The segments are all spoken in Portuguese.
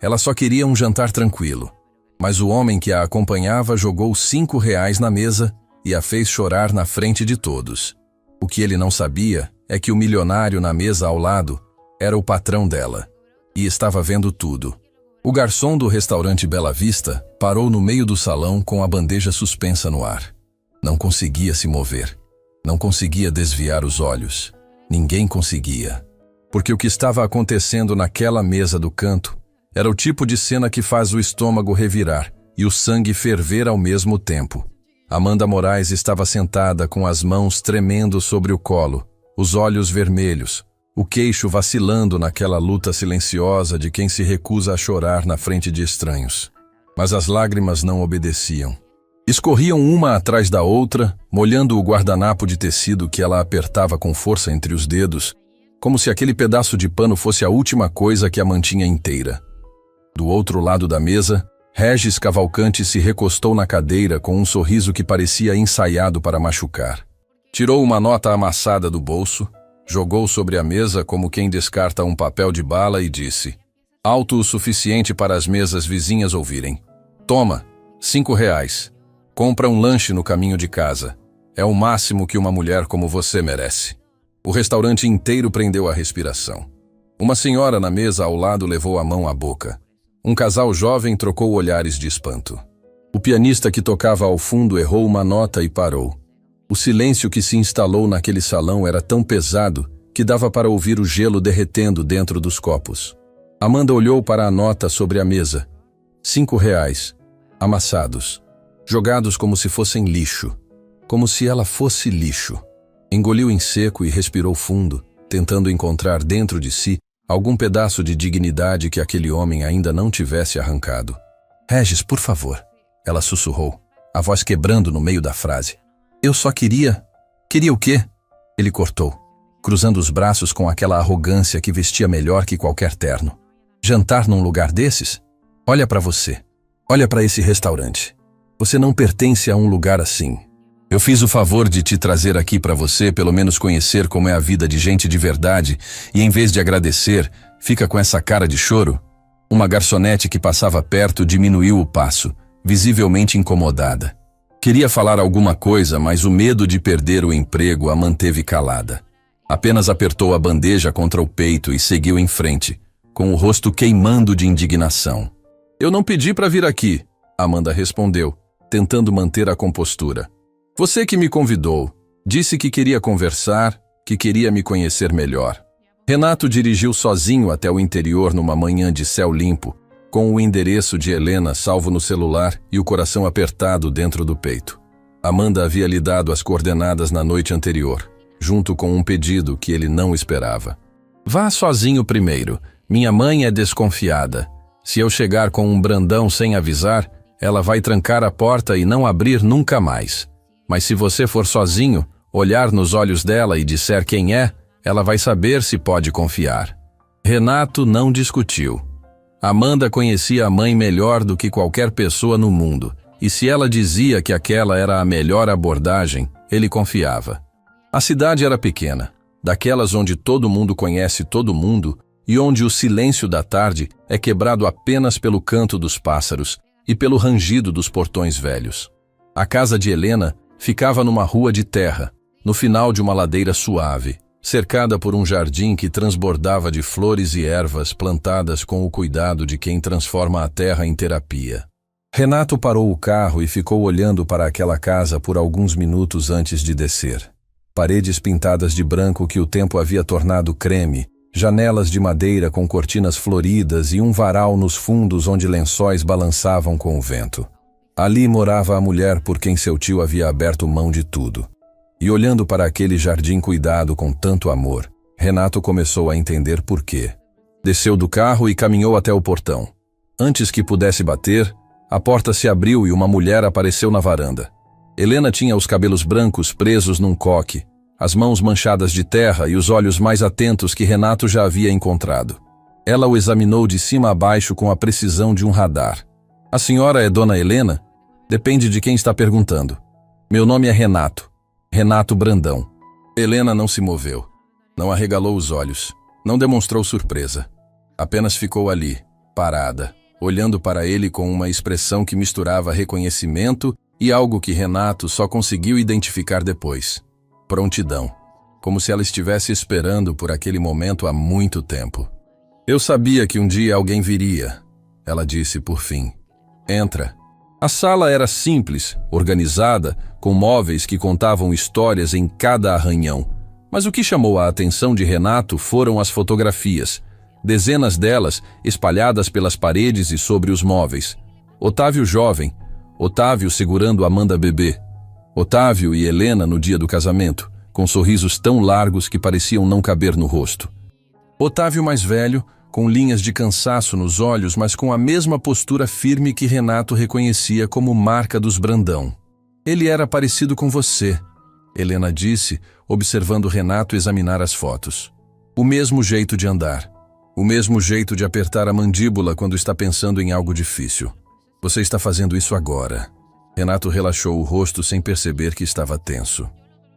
Ela só queria um jantar tranquilo. Mas o homem que a acompanhava jogou R$ 5 na mesa e a fez chorar na frente de todos. O que ele não sabia é que o milionário na mesa ao lado era o patrão dela e estava vendo tudo. O garçom do restaurante Bela Vista parou no meio do salão com a bandeja suspensa no ar. Não conseguia se mover. Não conseguia desviar os olhos. Ninguém conseguia. Porque o que estava acontecendo naquela mesa do canto era o tipo de cena que faz o estômago revirar e o sangue ferver ao mesmo tempo. Amanda Moraes estava sentada com as mãos tremendo sobre o colo, os olhos vermelhos, o queixo vacilando naquela luta silenciosa de quem se recusa a chorar na frente de estranhos. Mas as lágrimas não obedeciam. Escorriam uma atrás da outra, molhando o guardanapo de tecido que ela apertava com força entre os dedos, como se aquele pedaço de pano fosse a última coisa que a mantinha inteira. Do outro lado da mesa, Regis Cavalcante se recostou na cadeira com um sorriso que parecia ensaiado para machucar. Tirou uma nota amassada do bolso, jogou sobre a mesa como quem descarta um papel de bala e disse: alto o suficiente para as mesas vizinhas ouvirem. Toma, R$ 5. Compra um lanche no caminho de casa. É o máximo que uma mulher como você merece. O restaurante inteiro prendeu a respiração. Uma senhora na mesa ao lado levou a mão à boca. Um casal jovem trocou olhares de espanto. O pianista que tocava ao fundo errou uma nota e parou. O silêncio que se instalou naquele salão era tão pesado que dava para ouvir o gelo derretendo dentro dos copos. Amanda olhou para a nota sobre a mesa. R$ 5, amassados, jogados como se fossem lixo. Como se ela fosse lixo. Engoliu em seco e respirou fundo, tentando encontrar dentro de si algum pedaço de dignidade que aquele homem ainda não tivesse arrancado. Regis, por favor, ela sussurrou, a voz quebrando no meio da frase. Eu só queria... Queria o quê? Ele cortou, cruzando os braços com aquela arrogância que vestia melhor que qualquer terno. Jantar num lugar desses? Olha para você. Olha para esse restaurante. Você não pertence a um lugar assim. Eu fiz o favor de te trazer aqui para você pelo menos conhecer como é a vida de gente de verdade e em vez de agradecer, fica com essa cara de choro? Uma garçonete que passava perto diminuiu o passo, visivelmente incomodada. Queria falar alguma coisa, mas o medo de perder o emprego a manteve calada. Apenas apertou a bandeja contra o peito e seguiu em frente, com o rosto queimando de indignação. Eu não pedi para vir aqui, Amanda respondeu, tentando manter a compostura. Você que me convidou, disse que queria conversar, que queria me conhecer melhor. Renato dirigiu sozinho até o interior numa manhã de céu limpo, com o endereço de Helena salvo no celular e o coração apertado dentro do peito. Amanda havia lhe dado as coordenadas na noite anterior, junto com um pedido que ele não esperava. Vá sozinho primeiro, minha mãe é desconfiada. Se eu chegar com um brandão sem avisar, ela vai trancar a porta e não abrir nunca mais. Mas se você for sozinho, olhar nos olhos dela e disser quem é, ela vai saber se pode confiar. Renato não discutiu. Amanda conhecia a mãe melhor do que qualquer pessoa no mundo, e se ela dizia que aquela era a melhor abordagem, ele confiava. A cidade era pequena, daquelas onde todo mundo conhece todo mundo e onde o silêncio da tarde é quebrado apenas pelo canto dos pássaros e pelo rangido dos portões velhos. A casa de Helena ficava numa rua de terra, no final de uma ladeira suave, cercada por um jardim que transbordava de flores e ervas plantadas com o cuidado de quem transforma a terra em terapia. Renato parou o carro e ficou olhando para aquela casa por alguns minutos antes de descer. Paredes pintadas de branco que o tempo havia tornado creme, janelas de madeira com cortinas floridas e um varal nos fundos onde lençóis balançavam com o vento. Ali morava a mulher por quem seu tio havia aberto mão de tudo. E olhando para aquele jardim cuidado com tanto amor, Renato começou a entender por quê. Desceu do carro e caminhou até o portão. Antes que pudesse bater, a porta se abriu e uma mulher apareceu na varanda. Helena tinha os cabelos brancos presos num coque, as mãos manchadas de terra e os olhos mais atentos que Renato já havia encontrado. Ela o examinou de cima a baixo com a precisão de um radar. A senhora é Dona Helena? Depende de quem está perguntando. Meu nome é Renato. Renato Brandão. Helena não se moveu. Não arregalou os olhos. Não demonstrou surpresa. Apenas ficou ali, parada, olhando para ele com uma expressão que misturava reconhecimento e algo que Renato só conseguiu identificar depois: prontidão, como se ela estivesse esperando por aquele momento há muito tempo. Eu sabia que um dia alguém viria, ela disse por fim. Entra. A sala era simples, organizada, com móveis que contavam histórias em cada arranhão. Mas o que chamou a atenção de Renato foram as fotografias, dezenas delas espalhadas pelas paredes e sobre os móveis. Otávio jovem, Otávio segurando Amanda bebê, Otávio e Helena no dia do casamento, com sorrisos tão largos que pareciam não caber no rosto. Otávio mais velho, com linhas de cansaço nos olhos, mas com a mesma postura firme que Renato reconhecia como marca dos Brandão. Ele era parecido com você, Helena disse, observando Renato examinar as fotos. O mesmo jeito de andar. O mesmo jeito de apertar a mandíbula quando está pensando em algo difícil. Você está fazendo isso agora. Renato relaxou o rosto sem perceber que estava tenso.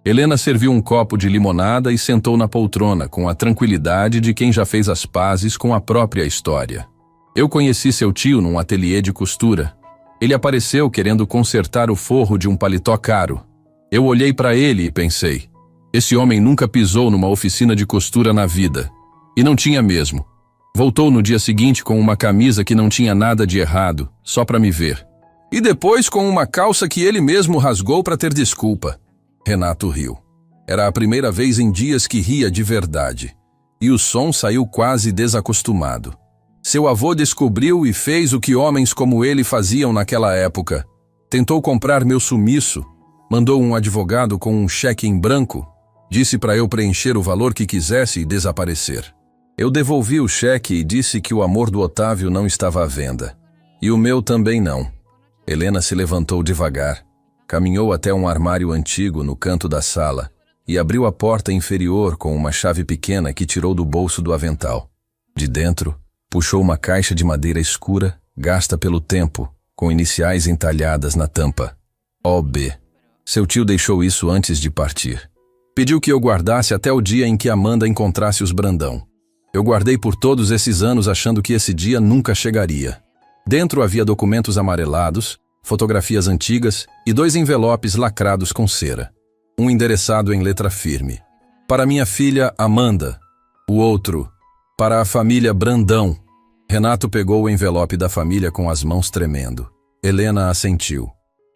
Helena serviu um copo de limonada e sentou na poltrona com a tranquilidade de quem já fez as pazes com a própria história. Eu conheci seu tio num ateliê de costura. Ele apareceu querendo consertar o forro de um paletó caro. Eu olhei para ele e pensei: esse homem nunca pisou numa oficina de costura na vida. E não tinha mesmo. Voltou no dia seguinte com uma camisa que não tinha nada de errado, só para me ver. E depois com uma calça que ele mesmo rasgou para ter desculpa. Renato riu. Era a primeira vez em dias que ria de verdade. E o som saiu quase desacostumado. Seu avô descobriu e fez o que homens como ele faziam naquela época. Tentou comprar meu sumiço. Mandou um advogado com um cheque em branco. Disse para eu preencher o valor que quisesse e desaparecer. Eu devolvi o cheque e disse que o amor do Otávio não estava à venda. E o meu também não. Helena se levantou devagar. Caminhou até um armário antigo no canto da sala e abriu a porta inferior com uma chave pequena que tirou do bolso do avental. De dentro, puxou uma caixa de madeira escura, gasta pelo tempo, com iniciais entalhadas na tampa. OB. Seu tio deixou isso antes de partir. Pediu que eu guardasse até o dia em que Amanda encontrasse os Brandão. Eu guardei por todos esses anos achando que esse dia nunca chegaria. Dentro havia documentos amarelados, fotografias antigas e 2 envelopes lacrados com cera. Um endereçado em letra firme. Para minha filha Amanda. O outro, para a família Brandão. Renato pegou o envelope da família com as mãos tremendo. Helena assentiu.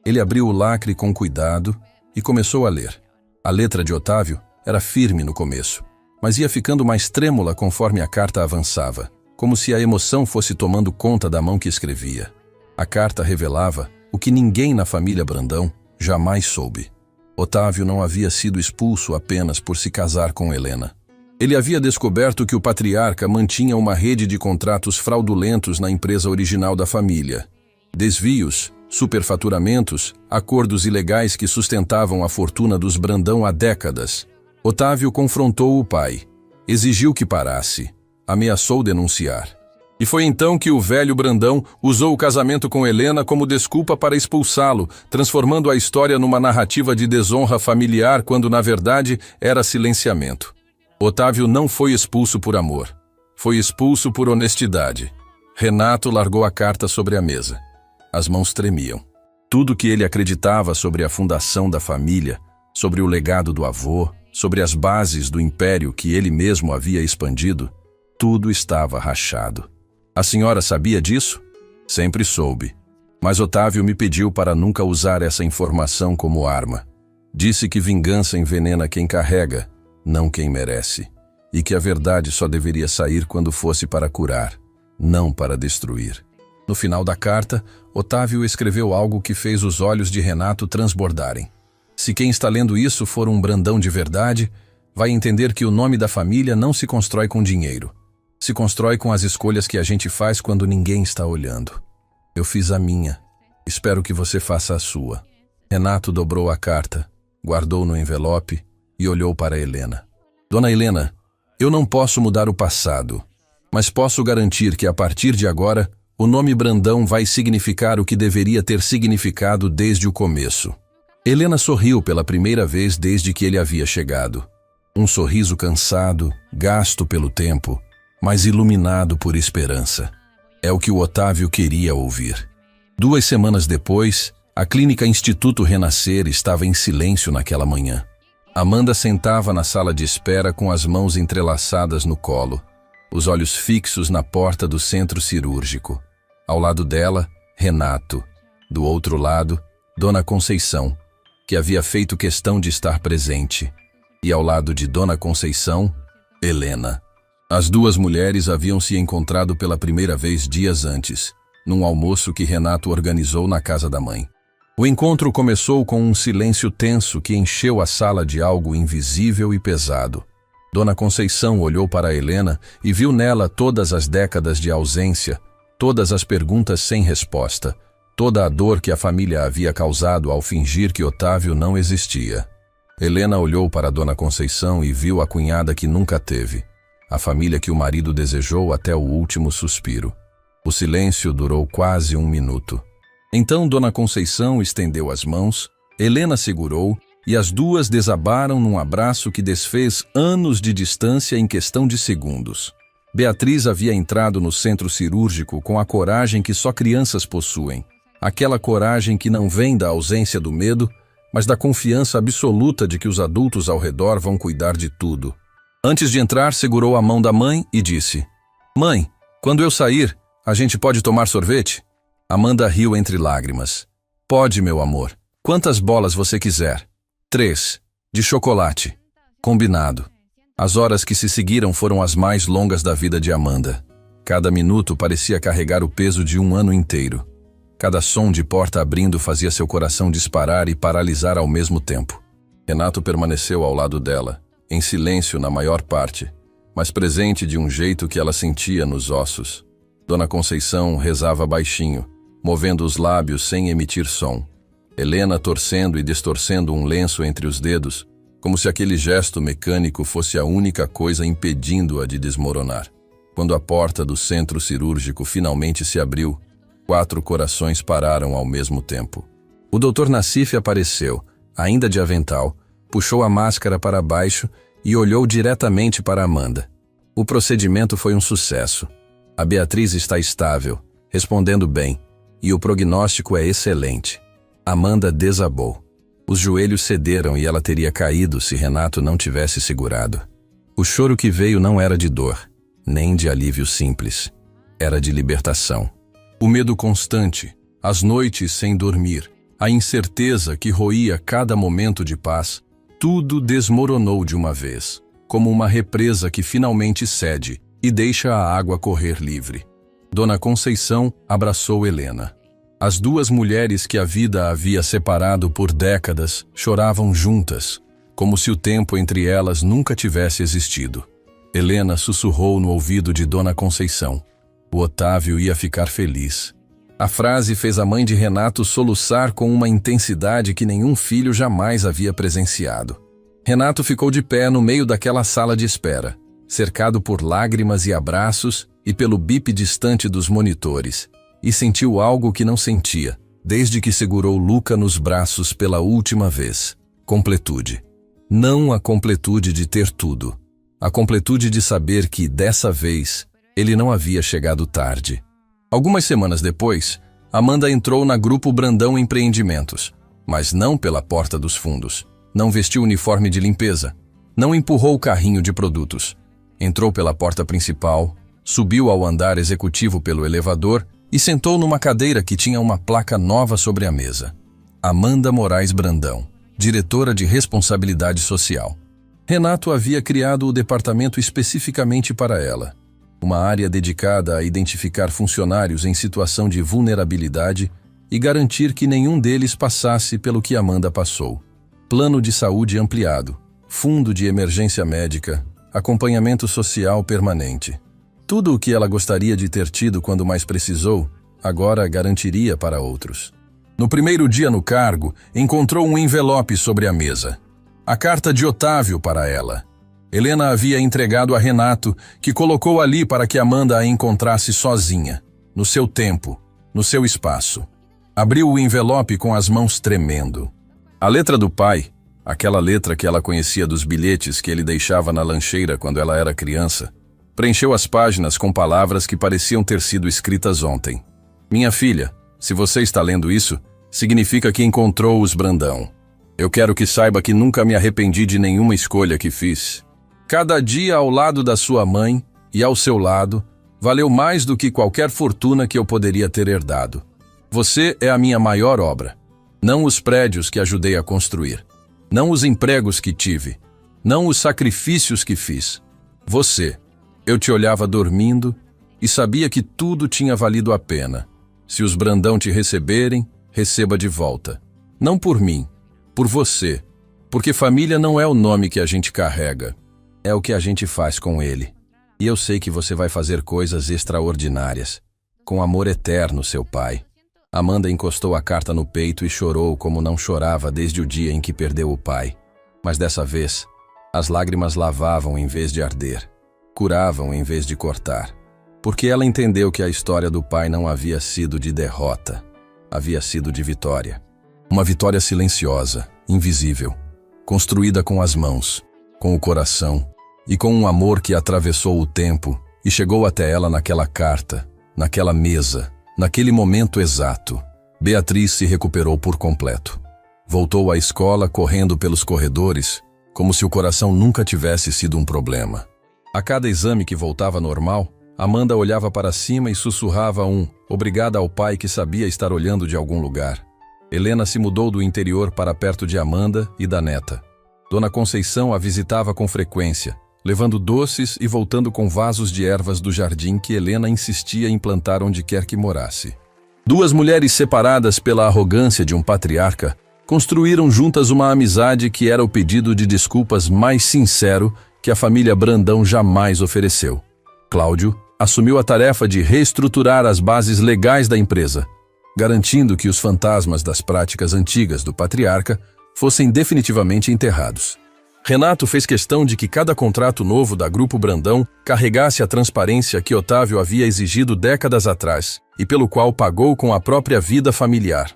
Ele abriu o lacre com cuidado e começou a ler. A letra de Otávio era firme no começo, mas ia ficando mais trêmula conforme a carta avançava, como se a emoção fosse tomando conta da mão que escrevia. A carta revelava o que ninguém na família Brandão jamais soube. Otávio não havia sido expulso apenas por se casar com Helena. Ele havia descoberto que o patriarca mantinha uma rede de contratos fraudulentos na empresa original da família. Desvios, superfaturamentos, acordos ilegais que sustentavam a fortuna dos Brandão há décadas. Otávio confrontou o pai, exigiu que parasse, ameaçou denunciar. E foi então que o velho Brandão usou o casamento com Helena como desculpa para expulsá-lo, transformando a história numa narrativa de desonra familiar quando, na verdade, era silenciamento. Otávio não foi expulso por amor. Foi expulso por honestidade. Renato largou a carta sobre a mesa. As mãos tremiam. Tudo que ele acreditava sobre a fundação da família, sobre o legado do avô, sobre as bases do império que ele mesmo havia expandido, tudo estava rachado. A senhora sabia disso? Sempre soube. Mas Otávio me pediu para nunca usar essa informação como arma. Disse que vingança envenena quem carrega, não quem merece. E que a verdade só deveria sair quando fosse para curar, não para destruir. No final da carta, Otávio escreveu algo que fez os olhos de Renato transbordarem. Se quem está lendo isso for um Brandão de verdade, vai entender que o nome da família não se constrói com dinheiro. Se constrói com as escolhas que a gente faz quando ninguém está olhando. Eu fiz a minha. Espero que você faça a sua. Renato dobrou a carta, guardou no envelope e olhou para Helena. Dona Helena, eu não posso mudar o passado, mas posso garantir que a partir de agora, o nome Brandão vai significar o que deveria ter significado desde o começo. Helena sorriu pela primeira vez desde que ele havia chegado. Um sorriso cansado, gasto pelo tempo, mas iluminado por esperança. É o que o Otávio queria ouvir. 2 semanas depois, a clínica Instituto Renascer estava em silêncio naquela manhã. Amanda sentava na sala de espera com as mãos entrelaçadas no colo, os olhos fixos na porta do centro cirúrgico. Ao lado dela, Renato. Do outro lado, Dona Conceição, que havia feito questão de estar presente. E ao lado de Dona Conceição, Helena. As 2 mulheres haviam se encontrado pela primeira vez dias antes, num almoço que Renato organizou na casa da mãe. O encontro começou com um silêncio tenso que encheu a sala de algo invisível e pesado. Dona Conceição olhou para Helena e viu nela todas as décadas de ausência, todas as perguntas sem resposta, toda a dor que a família havia causado ao fingir que Otávio não existia. Helena olhou para Dona Conceição e viu a cunhada que nunca teve, a família que o marido desejou até o último suspiro. O silêncio durou quase 1 minuto. Então Dona Conceição estendeu as mãos, Helena segurou e as 2 desabaram num abraço que desfez anos de distância em questão de segundos. Beatriz havia entrado no centro cirúrgico com a coragem que só crianças possuem. Aquela coragem que não vem da ausência do medo, mas da confiança absoluta de que os adultos ao redor vão cuidar de tudo. Antes de entrar, segurou a mão da mãe e disse: "Mãe, quando eu sair, a gente pode tomar sorvete?" Amanda riu entre lágrimas. "Pode, meu amor. Quantas bolas você quiser?" 3, de chocolate. Combinado. As horas que se seguiram foram as mais longas da vida de Amanda. Cada minuto parecia carregar o peso de 1 ano inteiro. Cada som de porta abrindo fazia seu coração disparar e paralisar ao mesmo tempo. Renato permaneceu ao lado dela, em silêncio na maior parte, mas presente de um jeito que ela sentia nos ossos. Dona Conceição rezava baixinho, movendo os lábios sem emitir som. Helena torcendo e distorcendo um lenço entre os dedos, como se aquele gesto mecânico fosse a única coisa impedindo-a de desmoronar. Quando a porta do centro cirúrgico finalmente se abriu, 4 corações pararam ao mesmo tempo. O Dr. Nassif apareceu, ainda de avental, puxou a máscara para baixo e olhou diretamente para Amanda. O procedimento foi um sucesso. A Beatriz está estável, respondendo bem, e o prognóstico é excelente. Amanda desabou. Os joelhos cederam e ela teria caído se Renato não tivesse segurado. O choro que veio não era de dor, nem de alívio simples. Era de libertação. O medo constante, as noites sem dormir, a incerteza que roía cada momento de paz, tudo desmoronou de uma vez, como uma represa que finalmente cede e deixa a água correr livre. Dona Conceição abraçou Helena. As 2 mulheres que a vida havia separado por décadas choravam juntas, como se o tempo entre elas nunca tivesse existido. Helena sussurrou no ouvido de Dona Conceição: "O Otávio ia ficar feliz." A frase fez a mãe de Renato soluçar com uma intensidade que nenhum filho jamais havia presenciado. Renato ficou de pé no meio daquela sala de espera, cercado por lágrimas e abraços e pelo bip distante dos monitores, e sentiu algo que não sentia, desde que segurou Luca nos braços pela última vez: completude. Não a completude de ter tudo, a completude de saber que, dessa vez, ele não havia chegado tarde. Algumas semanas depois, Amanda entrou na Grupo Brandão Empreendimentos, mas não pela porta dos fundos. Não vestiu uniforme de limpeza, não empurrou o carrinho de produtos. Entrou pela porta principal, subiu ao andar executivo pelo elevador e sentou numa cadeira que tinha uma placa nova sobre a mesa: Amanda Moraes Brandão, diretora de responsabilidade social. Renato havia criado o departamento especificamente para ela, uma área dedicada a identificar funcionários em situação de vulnerabilidade e garantir que nenhum deles passasse pelo que Amanda passou. Plano de saúde ampliado, fundo de emergência médica, acompanhamento social permanente. Tudo o que ela gostaria de ter tido quando mais precisou, agora garantiria para outros. No primeiro dia no cargo, encontrou um envelope sobre a mesa. A carta de Otávio para ela. Helena havia entregado a Renato, que colocou ali para que Amanda a encontrasse sozinha, no seu tempo, no seu espaço. Abriu o envelope com as mãos tremendo. A letra do pai, aquela letra que ela conhecia dos bilhetes que ele deixava na lancheira quando ela era criança, Preencheu as páginas com palavras que pareciam ter sido escritas ontem. Minha filha, se você está lendo isso, significa que encontrou os Brandão. Eu quero que saiba que nunca me arrependi de nenhuma escolha que fiz. Cada dia ao lado da sua mãe e ao seu lado valeu mais do que qualquer fortuna que eu poderia ter herdado. Você é a minha maior obra. Não os prédios que ajudei a construir. Não os empregos que tive. Não os sacrifícios que fiz. Você. Eu te olhava dormindo e sabia que tudo tinha valido a pena. Se os Brandão te receberem, receba de volta. Não por mim, por você. Porque família não é o nome que a gente carrega. É o que a gente faz com ele. E eu sei que você vai fazer coisas extraordinárias. Com amor eterno, seu pai. Amanda encostou a carta no peito e chorou como não chorava desde o dia em que perdeu o pai. Mas dessa vez, as lágrimas lavavam em vez de arder. Curavam em vez de cortar. Porque ela entendeu que a história do pai não havia sido de derrota. Havia sido de vitória. Uma vitória silenciosa, invisível. Construída com as mãos, com o coração e com um amor que atravessou o tempo e chegou até ela naquela carta, naquela mesa, naquele momento exato. Beatriz se recuperou por completo. Voltou à escola correndo pelos corredores, como se o coração nunca tivesse sido um problema. A cada exame que voltava normal, Amanda olhava para cima e sussurrava obrigada ao pai que sabia estar olhando de algum lugar. Helena se mudou do interior para perto de Amanda e da neta. Dona Conceição a visitava com frequência, levando doces e voltando com vasos de ervas do jardim que Helena insistia em plantar onde quer que morasse. Duas mulheres separadas pela arrogância de um patriarca construíram juntas uma amizade que era o pedido de desculpas mais sincero que a família Brandão jamais ofereceu. Cláudio assumiu a tarefa de reestruturar as bases legais da empresa, garantindo que os fantasmas das práticas antigas do patriarca fossem definitivamente enterrados. Renato fez questão de que cada contrato novo da Grupo Brandão carregasse a transparência que Otávio havia exigido décadas atrás e pelo qual pagou com a própria vida familiar.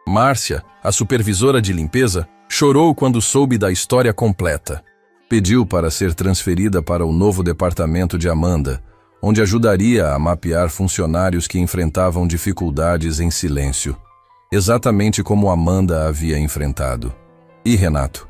Márcia, a supervisora de limpeza, chorou quando soube da história completa. Pediu para ser transferida para o novo departamento de Amanda, onde ajudaria a mapear funcionários que enfrentavam dificuldades em silêncio, exatamente como Amanda havia enfrentado. E Renato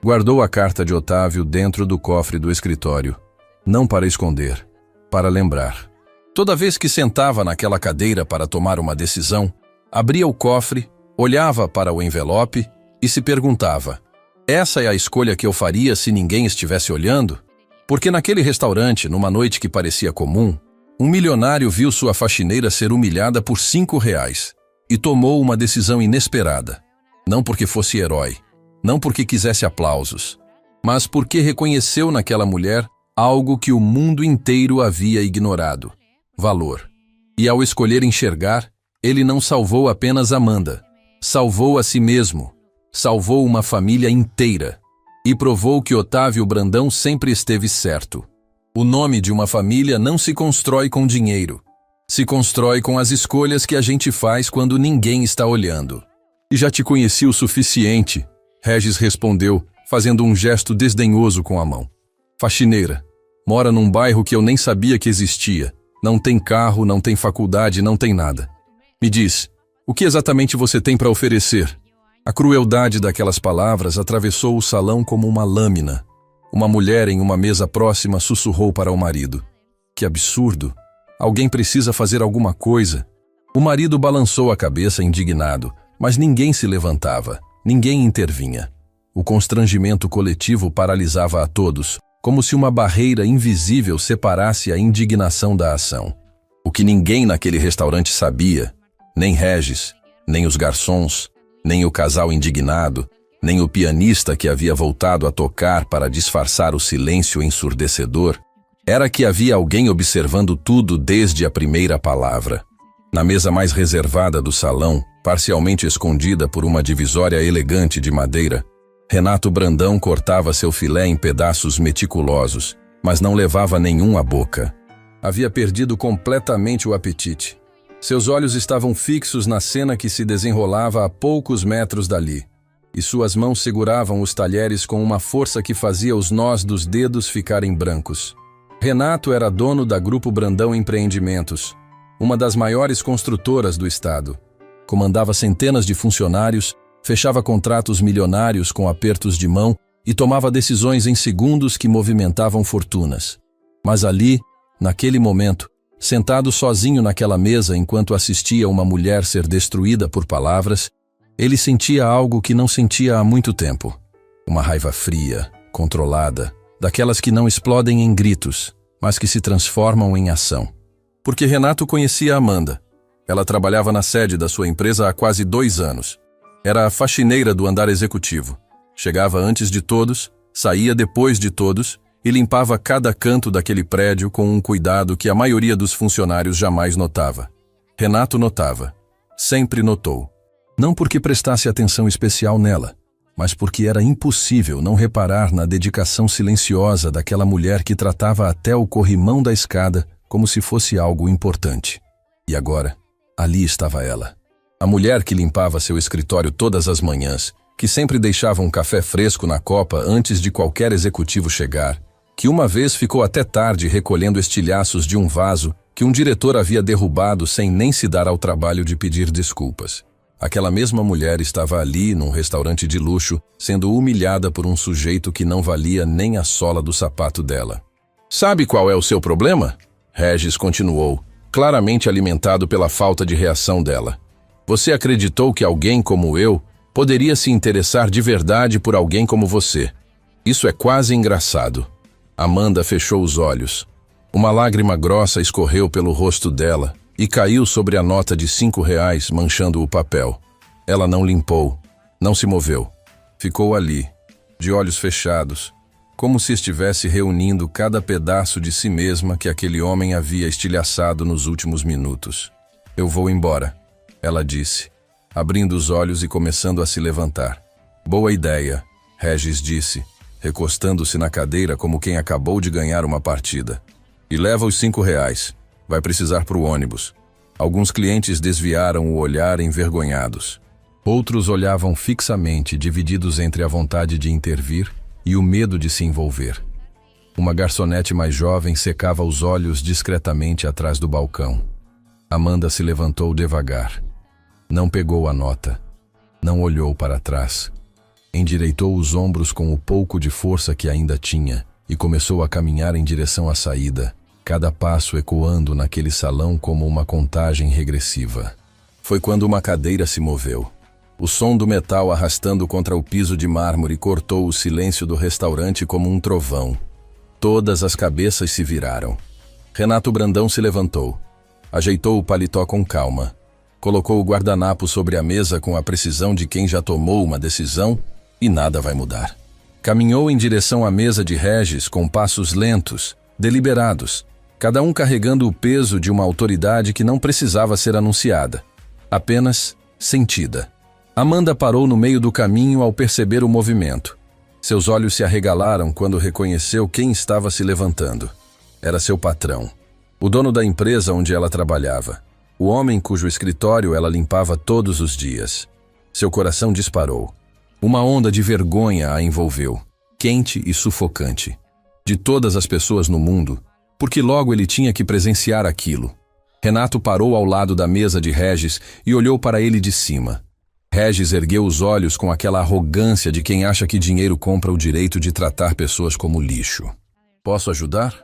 guardou a carta de Otávio dentro do cofre do escritório, não para esconder, para lembrar. Toda vez que sentava naquela cadeira para tomar uma decisão, abria o cofre, olhava para o envelope e se perguntava: essa é a escolha que eu faria se ninguém estivesse olhando? Porque naquele restaurante, numa noite que parecia comum, um milionário viu sua faxineira ser humilhada por R$ 5 e tomou uma decisão inesperada. Não porque fosse herói, não porque quisesse aplausos, mas porque reconheceu naquela mulher algo que o mundo inteiro havia ignorado: valor. E ao escolher enxergar, ele não salvou apenas Amanda, salvou a si mesmo, salvou uma família inteira. E provou que Otávio Brandão sempre esteve certo. O nome de uma família não se constrói com dinheiro. Se constrói com as escolhas que a gente faz quando ninguém está olhando. E já te conheci o suficiente, Regis respondeu, fazendo um gesto desdenhoso com a mão. Faxineira. Mora num bairro que eu nem sabia que existia. Não tem carro, não tem faculdade, não tem nada. Me diz, o que exatamente você tem para oferecer? A crueldade daquelas palavras atravessou o salão como uma lâmina. Uma mulher em uma mesa próxima sussurrou para o marido: que absurdo! Alguém precisa fazer alguma coisa. O marido balançou a cabeça indignado, mas ninguém se levantava, ninguém intervinha. O constrangimento coletivo paralisava a todos, como se uma barreira invisível separasse a indignação da ação. O que ninguém naquele restaurante sabia, nem Regis, nem os garçons, nem o casal indignado, nem o pianista que havia voltado a tocar para disfarçar o silêncio ensurdecedor, era que havia alguém observando tudo desde a primeira palavra. Na mesa mais reservada do salão, parcialmente escondida por uma divisória elegante de madeira, Renato Brandão cortava seu filé em pedaços meticulosos, mas não levava nenhum à boca. Havia perdido completamente o apetite. Seus olhos estavam fixos na cena que se desenrolava a poucos metros dali, e suas mãos seguravam os talheres com uma força que fazia os nós dos dedos ficarem brancos. Renato era dono da Grupo Brandão Empreendimentos, uma das maiores construtoras do estado. Comandava centenas de funcionários, fechava contratos milionários com apertos de mão e tomava decisões em segundos que movimentavam fortunas. Mas ali, naquele momento, sentado sozinho naquela mesa enquanto assistia uma mulher ser destruída por palavras, ele sentia algo que não sentia há muito tempo. Uma raiva fria, controlada, daquelas que não explodem em gritos, mas que se transformam em ação. Porque Renato conhecia Amanda. Ela trabalhava na sede da sua empresa há quase 2 anos. Era a faxineira do andar executivo. Chegava antes de todos, saía depois de todos e limpava cada canto daquele prédio com um cuidado que a maioria dos funcionários jamais notava. Renato notava. Sempre notou. Não porque prestasse atenção especial nela, mas porque era impossível não reparar na dedicação silenciosa daquela mulher que tratava até o corrimão da escada como se fosse algo importante. E agora, ali estava ela. A mulher que limpava seu escritório todas as manhãs, que sempre deixava um café fresco na copa antes de qualquer executivo chegar, que uma vez ficou até tarde recolhendo estilhaços de um vaso que um diretor havia derrubado sem nem se dar ao trabalho de pedir desculpas. Aquela mesma mulher estava ali, num restaurante de luxo, sendo humilhada por um sujeito que não valia nem a sola do sapato dela. "Sabe qual é o seu problema?" Regis continuou, claramente alimentado pela falta de reação dela. "Você acreditou que alguém como eu poderia se interessar de verdade por alguém como você. Isso é quase engraçado." Amanda fechou os olhos. Uma lágrima grossa escorreu pelo rosto dela e caiu sobre a nota de R$5, manchando o papel. Ela não limpou, não se moveu. Ficou ali, de olhos fechados, como se estivesse reunindo cada pedaço de si mesma que aquele homem havia estilhaçado nos últimos minutos. "Eu vou embora", ela disse, abrindo os olhos e começando a se levantar. "Boa ideia", Regis disse, recostando-se na cadeira como quem acabou de ganhar uma partida. "E leva os R$5. Vai precisar para o ônibus." Alguns clientes desviaram o olhar envergonhados. Outros olhavam fixamente, divididos entre a vontade de intervir e o medo de se envolver. Uma garçonete mais jovem secava os olhos discretamente atrás do balcão. Amanda se levantou devagar. Não pegou a nota. Não olhou para trás. Endireitou os ombros com o pouco de força que ainda tinha e começou a caminhar em direção à saída, cada passo ecoando naquele salão como uma contagem regressiva. Foi quando uma cadeira se moveu. O som do metal arrastando contra o piso de mármore cortou o silêncio do restaurante como um trovão. Todas as cabeças se viraram. Renato Brandão se levantou. Ajeitou o paletó com calma. Colocou o guardanapo sobre a mesa com a precisão de quem já tomou uma decisão e nada vai mudar. Caminhou em direção à mesa de Regis com passos lentos, deliberados, cada um carregando o peso de uma autoridade que não precisava ser anunciada, apenas sentida. Amanda parou no meio do caminho ao perceber o movimento. Seus olhos se arregalaram quando reconheceu quem estava se levantando. Era seu patrão, o dono da empresa onde ela trabalhava, o homem cujo escritório ela limpava todos os dias. Seu coração disparou. Uma onda de vergonha a envolveu, quente e sufocante. De todas as pessoas no mundo, porque logo ele tinha que presenciar aquilo. Renato parou ao lado da mesa de Regis e olhou para ele de cima. Regis ergueu os olhos com aquela arrogância de quem acha que dinheiro compra o direito de tratar pessoas como lixo. "Posso ajudar?"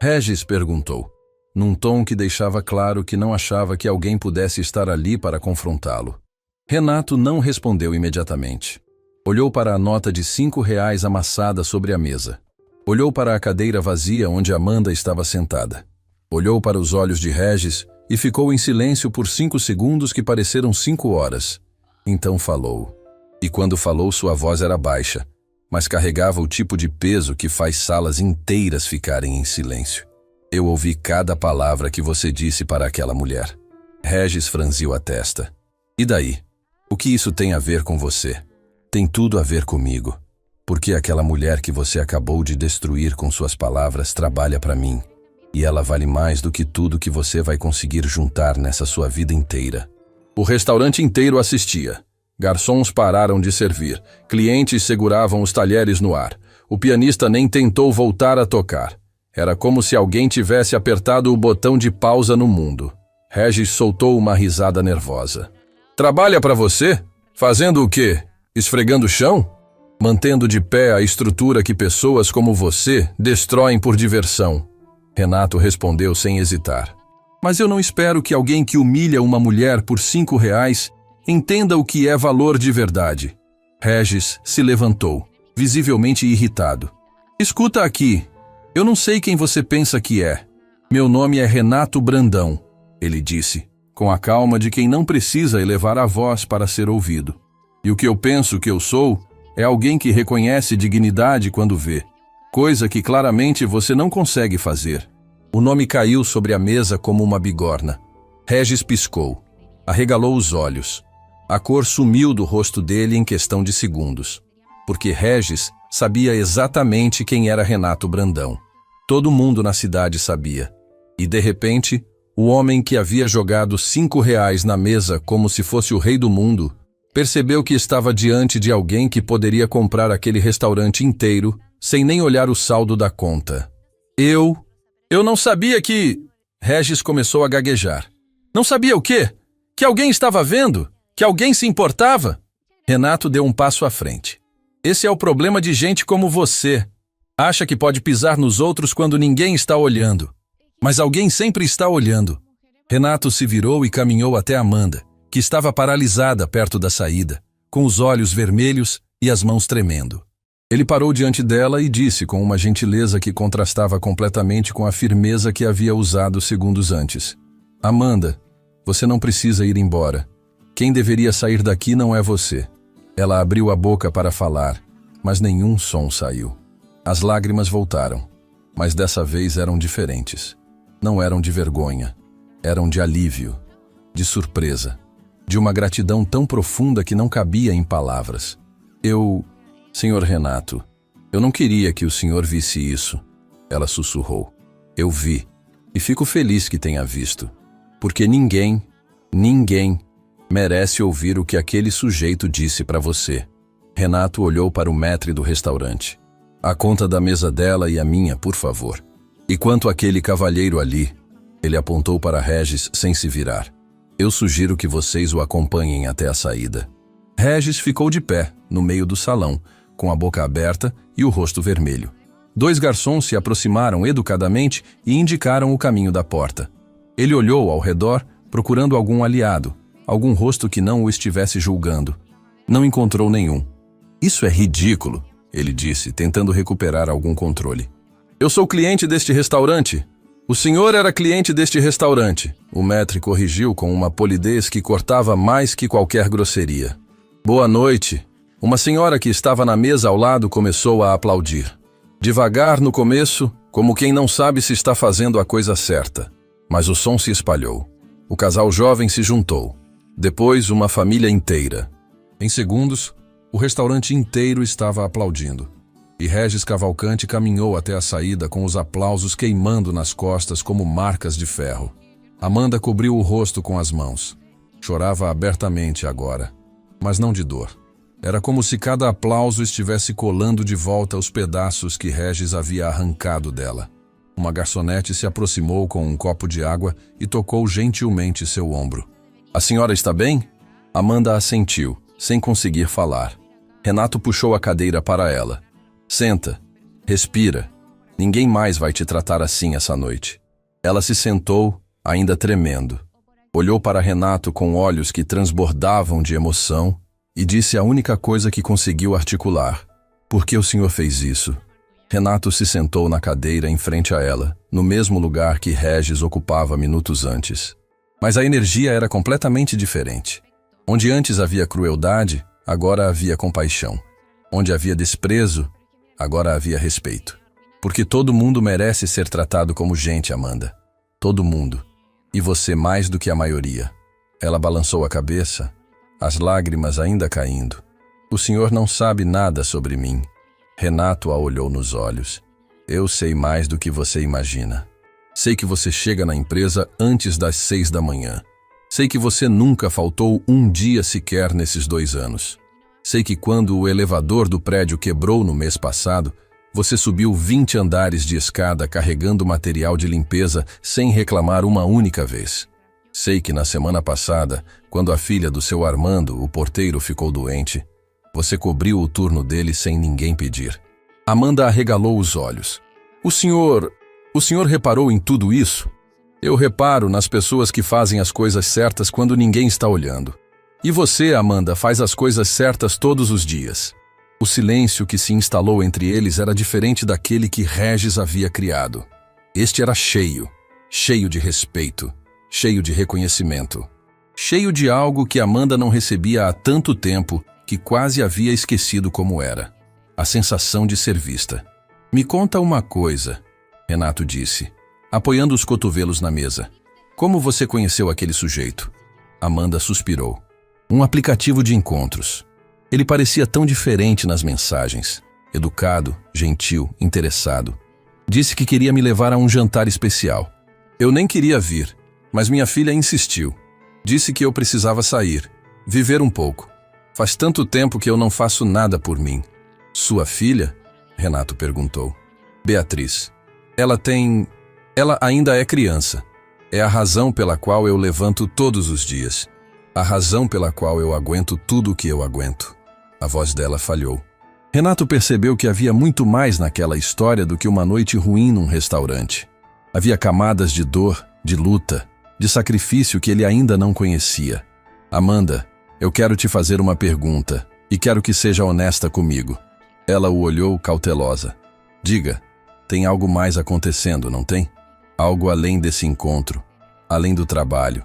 Regis perguntou, num tom que deixava claro que não achava que alguém pudesse estar ali para confrontá-lo. Renato não respondeu imediatamente. Olhou para a nota de R$5 amassada sobre a mesa. Olhou para a cadeira vazia onde Amanda estava sentada. Olhou para os olhos de Regis e ficou em silêncio por 5 segundos que pareceram 5 horas. Então falou. E quando falou, sua voz era baixa, mas carregava o tipo de peso que faz salas inteiras ficarem em silêncio. "Eu ouvi cada palavra que você disse para aquela mulher." Regis franziu a testa. "E daí? O que isso tem a ver com você?" "Tem tudo a ver comigo. Porque aquela mulher que você acabou de destruir com suas palavras trabalha para mim. E ela vale mais do que tudo que você vai conseguir juntar nessa sua vida inteira." O restaurante inteiro assistia. Garçons pararam de servir. Clientes seguravam os talheres no ar. O pianista nem tentou voltar a tocar. Era como se alguém tivesse apertado o botão de pausa no mundo. Regis soltou uma risada nervosa. Trabalha para você? Fazendo o quê? Esfregando o chão? Mantendo de pé a estrutura que pessoas como você destroem por diversão. Renato respondeu sem hesitar. Mas eu não espero que alguém que humilha uma mulher por R$ 5 entenda o que é valor de verdade. Regis se levantou, visivelmente irritado. Escuta aqui. Eu não sei quem você pensa que é. Meu nome é Renato Brandão, ele disse, com a calma de quem não precisa elevar a voz para ser ouvido. E o que eu penso que eu sou é alguém que reconhece dignidade quando vê, coisa que claramente você não consegue fazer. O nome caiu sobre a mesa como uma bigorna. Regis piscou, arregalou os olhos. A cor sumiu do rosto dele em questão de segundos, porque Regis sabia exatamente quem era Renato Brandão. Todo mundo na cidade sabia. E, de repente, o homem que havia jogado R$ 5 na mesa como se fosse o rei do mundo, percebeu que estava diante de alguém que poderia comprar aquele restaurante inteiro sem nem olhar o saldo da conta. Eu não sabia que... Regis começou a gaguejar. Não sabia o quê? Que alguém estava vendo? Que alguém se importava? Renato deu um passo à frente. Esse é o problema de gente como você. Acha que pode pisar nos outros quando ninguém está olhando. Mas alguém sempre está olhando. Renato se virou e caminhou até Amanda, que estava paralisada perto da saída, com os olhos vermelhos e as mãos tremendo. Ele parou diante dela e disse com uma gentileza que contrastava completamente com a firmeza que havia usado segundos antes. Amanda, você não precisa ir embora. Quem deveria sair daqui não é você. Ela abriu a boca para falar, mas nenhum som saiu. As lágrimas voltaram, mas dessa vez eram diferentes. Não eram de vergonha, eram de alívio, de surpresa, de uma gratidão tão profunda que não cabia em palavras. Senhor Renato, eu não queria que o senhor visse isso. Ela sussurrou. Eu vi, e fico feliz que tenha visto, porque ninguém merece ouvir o que aquele sujeito disse para você. Renato olhou para o maître do restaurante. A conta da mesa dela e a minha, por favor. E quanto àquele cavalheiro ali, ele apontou para Regis sem se virar. Eu sugiro que vocês o acompanhem até a saída. Regis ficou de pé, no meio do salão, com a boca aberta e o rosto vermelho. 2 garçons se aproximaram educadamente e indicaram o caminho da porta. Ele olhou ao redor, procurando algum aliado, algum rosto que não o estivesse julgando. Não encontrou nenhum. Isso é ridículo, ele disse, tentando recuperar algum controle. Eu sou cliente deste restaurante. O senhor era cliente deste restaurante. O maître corrigiu com uma polidez que cortava mais que qualquer grosseria. Boa noite. Uma senhora que estava na mesa ao lado começou a aplaudir. Devagar no começo, como quem não sabe se está fazendo a coisa certa. Mas o som se espalhou. O casal jovem se juntou. Depois, uma família inteira. Em segundos, o restaurante inteiro estava aplaudindo. E Regis Cavalcante caminhou até a saída com os aplausos queimando nas costas como marcas de ferro. Amanda cobriu o rosto com as mãos. Chorava abertamente agora, mas não de dor. Era como se cada aplauso estivesse colando de volta os pedaços que Regis havia arrancado dela. Uma garçonete se aproximou com um copo de água e tocou gentilmente seu ombro. A senhora está bem? Amanda assentiu, sem conseguir falar. Renato puxou a cadeira para ela. Senta, respira. Ninguém mais vai te tratar assim essa noite. Ela se sentou, ainda tremendo. Olhou para Renato com olhos que transbordavam de emoção e disse a única coisa que conseguiu articular. Por que o senhor fez isso? Renato se sentou na cadeira em frente a ela, no mesmo lugar que Regis ocupava minutos antes. Mas a energia era completamente diferente. Onde antes havia crueldade, agora havia compaixão. Onde havia desprezo, agora havia respeito. Porque todo mundo merece ser tratado como gente, Amanda. Todo mundo. E você mais do que a maioria. Ela balançou a cabeça, as lágrimas ainda caindo. O senhor não sabe nada sobre mim. Renato a olhou nos olhos. Eu sei mais do que você imagina. Sei que você chega na empresa antes das 6 da manhã. Sei que você nunca faltou um dia sequer nesses 2 anos. Sei que quando o elevador do prédio quebrou no mês passado, Você subiu 20 andares de escada carregando material de limpeza sem reclamar uma única vez. Sei que na semana passada, quando a filha do seu Armando, o porteiro, ficou doente, você cobriu o turno dele sem ninguém pedir. Amanda arregalou os olhos. O senhor reparou em tudo isso? Eu reparo nas pessoas que fazem as coisas certas quando ninguém está olhando. E você, Amanda, faz as coisas certas todos os dias. O silêncio que se instalou entre eles era diferente daquele que Regis havia criado. Este era cheio de respeito, cheio de reconhecimento, cheio de algo que Amanda não recebia há tanto tempo que quase havia esquecido como era. A sensação de ser vista. Me conta uma coisa, Renato disse, apoiando os cotovelos na mesa. Como você conheceu aquele sujeito? Amanda suspirou. Um aplicativo de encontros. Ele parecia tão diferente nas mensagens. Educado, gentil, interessado. Disse que queria me levar a um jantar especial. Eu nem queria vir, mas minha filha insistiu. Disse que eu precisava sair, viver um pouco. Faz tanto tempo que eu não faço nada por mim. Sua filha? Renato perguntou. Beatriz. Ela ainda é criança. É a razão pela qual eu levanto todos os dias. A razão pela qual eu aguento tudo o que eu aguento. A voz dela falhou. Renato percebeu que havia muito mais naquela história do que uma noite ruim num restaurante. Havia camadas de dor, de luta, de sacrifício que ele ainda não conhecia. Amanda, eu quero te fazer uma pergunta e quero que seja honesta comigo. Ela o olhou cautelosa. Diga, tem algo mais acontecendo, não tem? Algo além desse encontro, além do trabalho.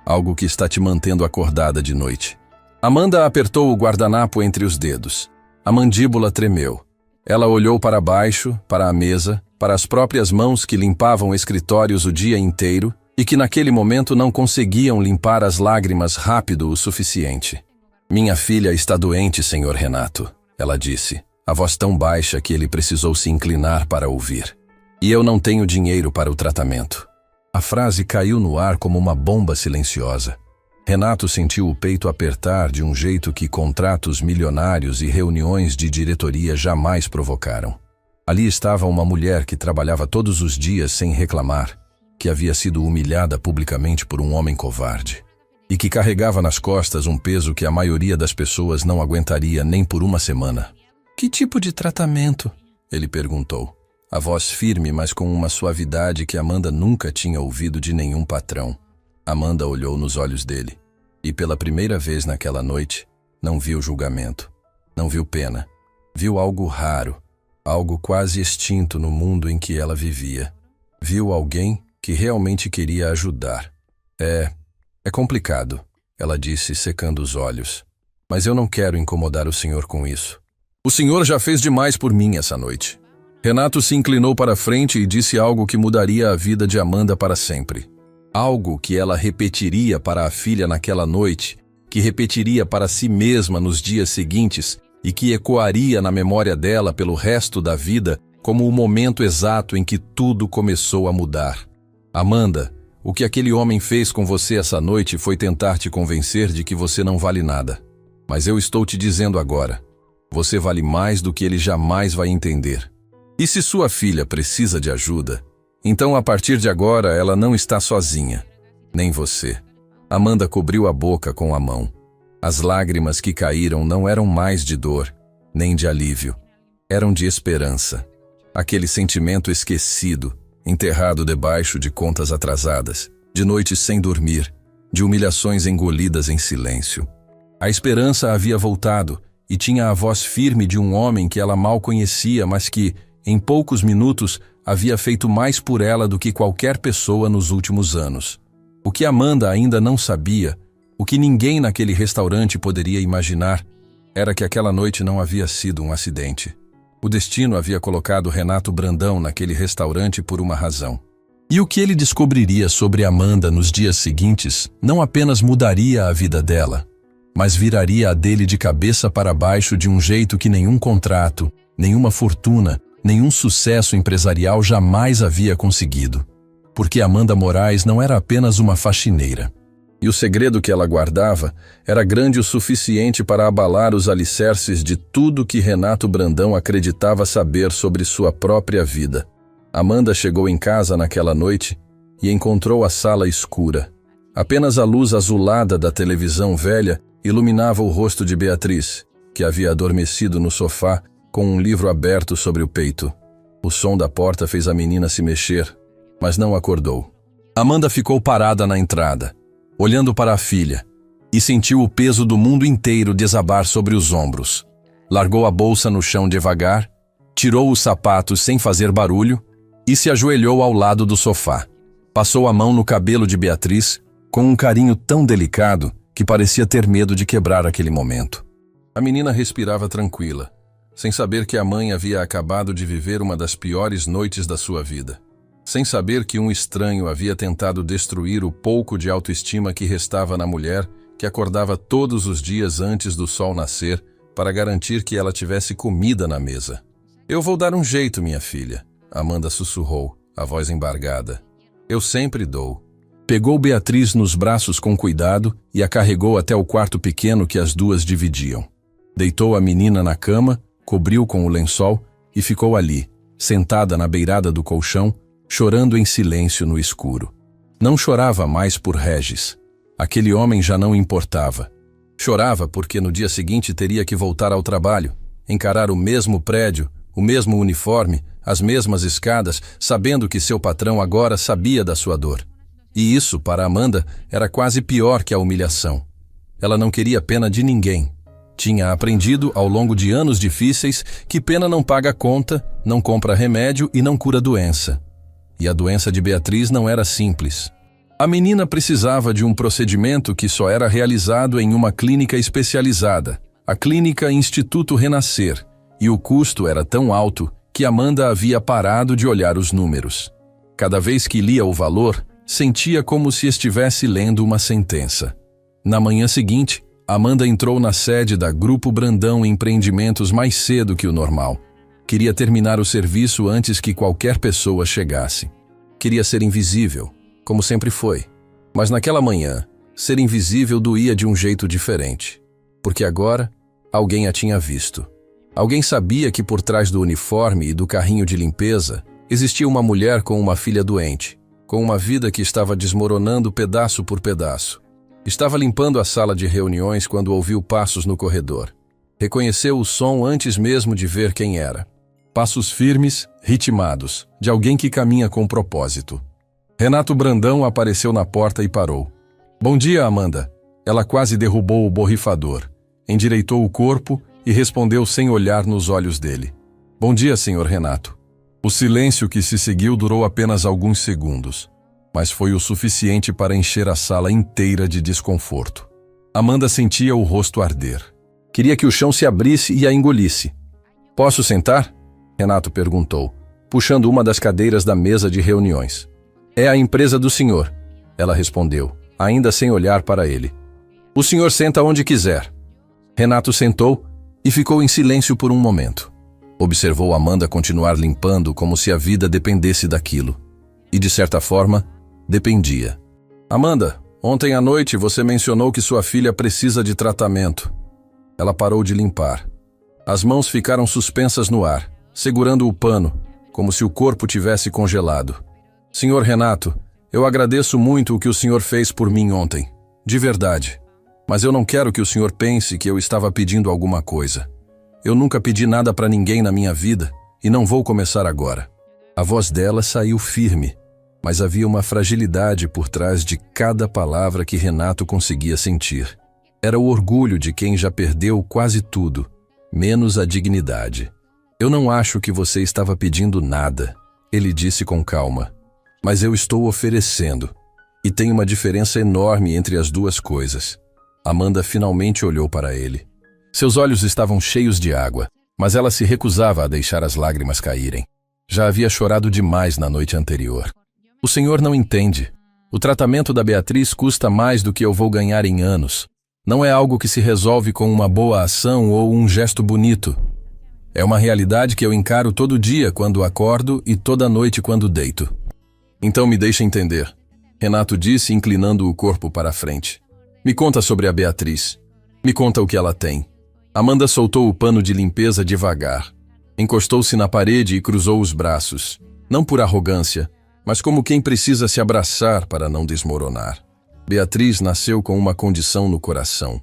Algo que está te mantendo acordada de noite. Amanda apertou o guardanapo entre os dedos. A mandíbula tremeu. Ela olhou para baixo, para a mesa, para as próprias mãos que limpavam escritórios o dia inteiro e que naquele momento não conseguiam limpar as lágrimas rápido o suficiente. Minha filha está doente, senhor Renato, ela disse, a voz tão baixa que ele precisou se inclinar para ouvir. E eu não tenho dinheiro para o tratamento. A frase caiu no ar como uma bomba silenciosa. Renato sentiu o peito apertar de um jeito que contratos milionários e reuniões de diretoria jamais provocaram. Ali estava uma mulher que trabalhava todos os dias sem reclamar, que havia sido humilhada publicamente por um homem covarde, e que carregava nas costas um peso que a maioria das pessoas não aguentaria nem por uma semana. Que tipo de tratamento? Ele perguntou. A voz firme, mas com uma suavidade que Amanda nunca tinha ouvido de nenhum patrão. Amanda olhou nos olhos dele, e pela primeira vez naquela noite, não viu julgamento, não viu pena. Viu algo raro, algo quase extinto no mundo em que ela vivia. Viu alguém que realmente queria ajudar. É complicado, ela disse, secando os olhos. Mas eu não quero incomodar o senhor com isso. O senhor já fez demais por mim essa noite. Renato se inclinou para frente e disse algo que mudaria a vida de Amanda para sempre. Algo que ela repetiria para a filha naquela noite, que repetiria para si mesma nos dias seguintes e que ecoaria na memória dela pelo resto da vida como o momento exato em que tudo começou a mudar. Amanda, o que aquele homem fez com você essa noite foi tentar te convencer de que você não vale nada. Mas eu estou te dizendo agora, você vale mais do que ele jamais vai entender. E se sua filha precisa de ajuda, então a partir de agora ela não está sozinha, nem você. Amanda cobriu a boca com a mão. As lágrimas que caíram não eram mais de dor, nem de alívio. Eram de esperança. Aquele sentimento esquecido, enterrado debaixo de contas atrasadas, de noites sem dormir, de humilhações engolidas em silêncio. A esperança havia voltado e tinha a voz firme de um homem que ela mal conhecia, mas que, em poucos minutos, havia feito mais por ela do que qualquer pessoa nos últimos anos. O que Amanda ainda não sabia, o que ninguém naquele restaurante poderia imaginar, era que aquela noite não havia sido um acidente. O destino havia colocado Renato Brandão naquele restaurante por uma razão. E o que ele descobriria sobre Amanda nos dias seguintes não apenas mudaria a vida dela, mas viraria a dele de cabeça para baixo de um jeito que nenhum contrato, nenhuma fortuna, nenhum sucesso empresarial jamais havia conseguido. Porque Amanda Moraes não era apenas uma faxineira. E o segredo que ela guardava era grande o suficiente para abalar os alicerces de tudo que Renato Brandão acreditava saber sobre sua própria vida. Amanda chegou em casa naquela noite e encontrou a sala escura. Apenas a luz azulada da televisão velha iluminava o rosto de Beatriz, que havia adormecido no sofá com um livro aberto sobre o peito. O som da porta fez a menina se mexer, mas não acordou. Amanda ficou parada na entrada, olhando para a filha, e sentiu o peso do mundo inteiro desabar sobre os ombros. Largou a bolsa no chão devagar, tirou os sapatos sem fazer barulho e se ajoelhou ao lado do sofá. Passou a mão no cabelo de Beatriz com um carinho tão delicado que parecia ter medo de quebrar aquele momento. A menina respirava tranquila, sem saber que a mãe havia acabado de viver uma das piores noites da sua vida. Sem saber que um estranho havia tentado destruir o pouco de autoestima que restava na mulher, que acordava todos os dias antes do sol nascer para garantir que ela tivesse comida na mesa. "Eu vou dar um jeito, minha filha", Amanda sussurrou, a voz embargada. "Eu sempre dou." Pegou Beatriz nos braços com cuidado e a carregou até o quarto pequeno que as duas dividiam. Deitou a menina na cama, cobriu com o lençol e ficou ali, sentada na beirada do colchão, chorando em silêncio no escuro. Não chorava mais por Regis. Aquele homem já não importava. Chorava porque no dia seguinte teria que voltar ao trabalho, encarar o mesmo prédio, o mesmo uniforme, as mesmas escadas, sabendo que seu patrão agora sabia da sua dor. E isso, para Amanda, era quase pior que a humilhação. Ela não queria pena de ninguém. Tinha aprendido, ao longo de anos difíceis, que pena não paga conta, não compra remédio e não cura doença. E a doença de Beatriz não era simples. A menina precisava de um procedimento que só era realizado em uma clínica especializada, a Clínica Instituto Renascer, e o custo era tão alto que Amanda havia parado de olhar os números. Cada vez que lia o valor, sentia como se estivesse lendo uma sentença. Na manhã seguinte, Amanda entrou na sede da Grupo Brandão Empreendimentos mais cedo que o normal. Queria terminar o serviço antes que qualquer pessoa chegasse. Queria ser invisível, como sempre foi. Mas naquela manhã, ser invisível doía de um jeito diferente. Porque agora, alguém a tinha visto. Alguém sabia que por trás do uniforme e do carrinho de limpeza, existia uma mulher com uma filha doente, com uma vida que estava desmoronando pedaço por pedaço. Estava limpando a sala de reuniões quando ouviu passos no corredor. Reconheceu o som antes mesmo de ver quem era. Passos firmes, ritmados, de alguém que caminha com propósito. Renato Brandão apareceu na porta e parou. "Bom dia, Amanda." Ela quase derrubou o borrifador, endireitou o corpo e respondeu sem olhar nos olhos dele. "Bom dia, senhor Renato." O silêncio que se seguiu durou apenas alguns segundos, mas foi o suficiente para encher a sala inteira de desconforto. Amanda sentia o rosto arder. Queria que o chão se abrisse e a engolisse. "Posso sentar?" Renato perguntou, puxando uma das cadeiras da mesa de reuniões. "É a empresa do senhor," ela respondeu, ainda sem olhar para ele. "O senhor senta onde quiser." Renato sentou e ficou em silêncio por um momento. Observou Amanda continuar limpando como se a vida dependesse daquilo. E, de certa forma, dependia. "Amanda, ontem à noite você mencionou que sua filha precisa de tratamento." Ela parou de limpar. As mãos ficaram suspensas no ar, segurando o pano, como se o corpo tivesse congelado. "Senhor Renato, eu agradeço muito o que o senhor fez por mim ontem. De verdade. Mas eu não quero que o senhor pense que eu estava pedindo alguma coisa. Eu nunca pedi nada para ninguém na minha vida e não vou começar agora." A voz dela saiu firme, mas havia uma fragilidade por trás de cada palavra que Renato conseguia sentir. Era o orgulho de quem já perdeu quase tudo, menos a dignidade. "Eu não acho que você estava pedindo nada", ele disse com calma. "Mas eu estou oferecendo. E tem uma diferença enorme entre as duas coisas." Amanda finalmente olhou para ele. Seus olhos estavam cheios de água, mas ela se recusava a deixar as lágrimas caírem. Já havia chorado demais na noite anterior. "O senhor não entende. O tratamento da Beatriz custa mais do que eu vou ganhar em anos. Não é algo que se resolve com uma boa ação ou um gesto bonito. É uma realidade que eu encaro todo dia quando acordo e toda noite quando deito. Então me deixe entender. Renato disse, inclinando o corpo para a frente. Me conta sobre a Beatriz. Me conta o que ela tem. Amanda soltou o pano de limpeza devagar. Encostou-se na parede e cruzou os braços. Não por arrogância, mas como quem precisa se abraçar para não desmoronar. Beatriz nasceu com uma condição no coração.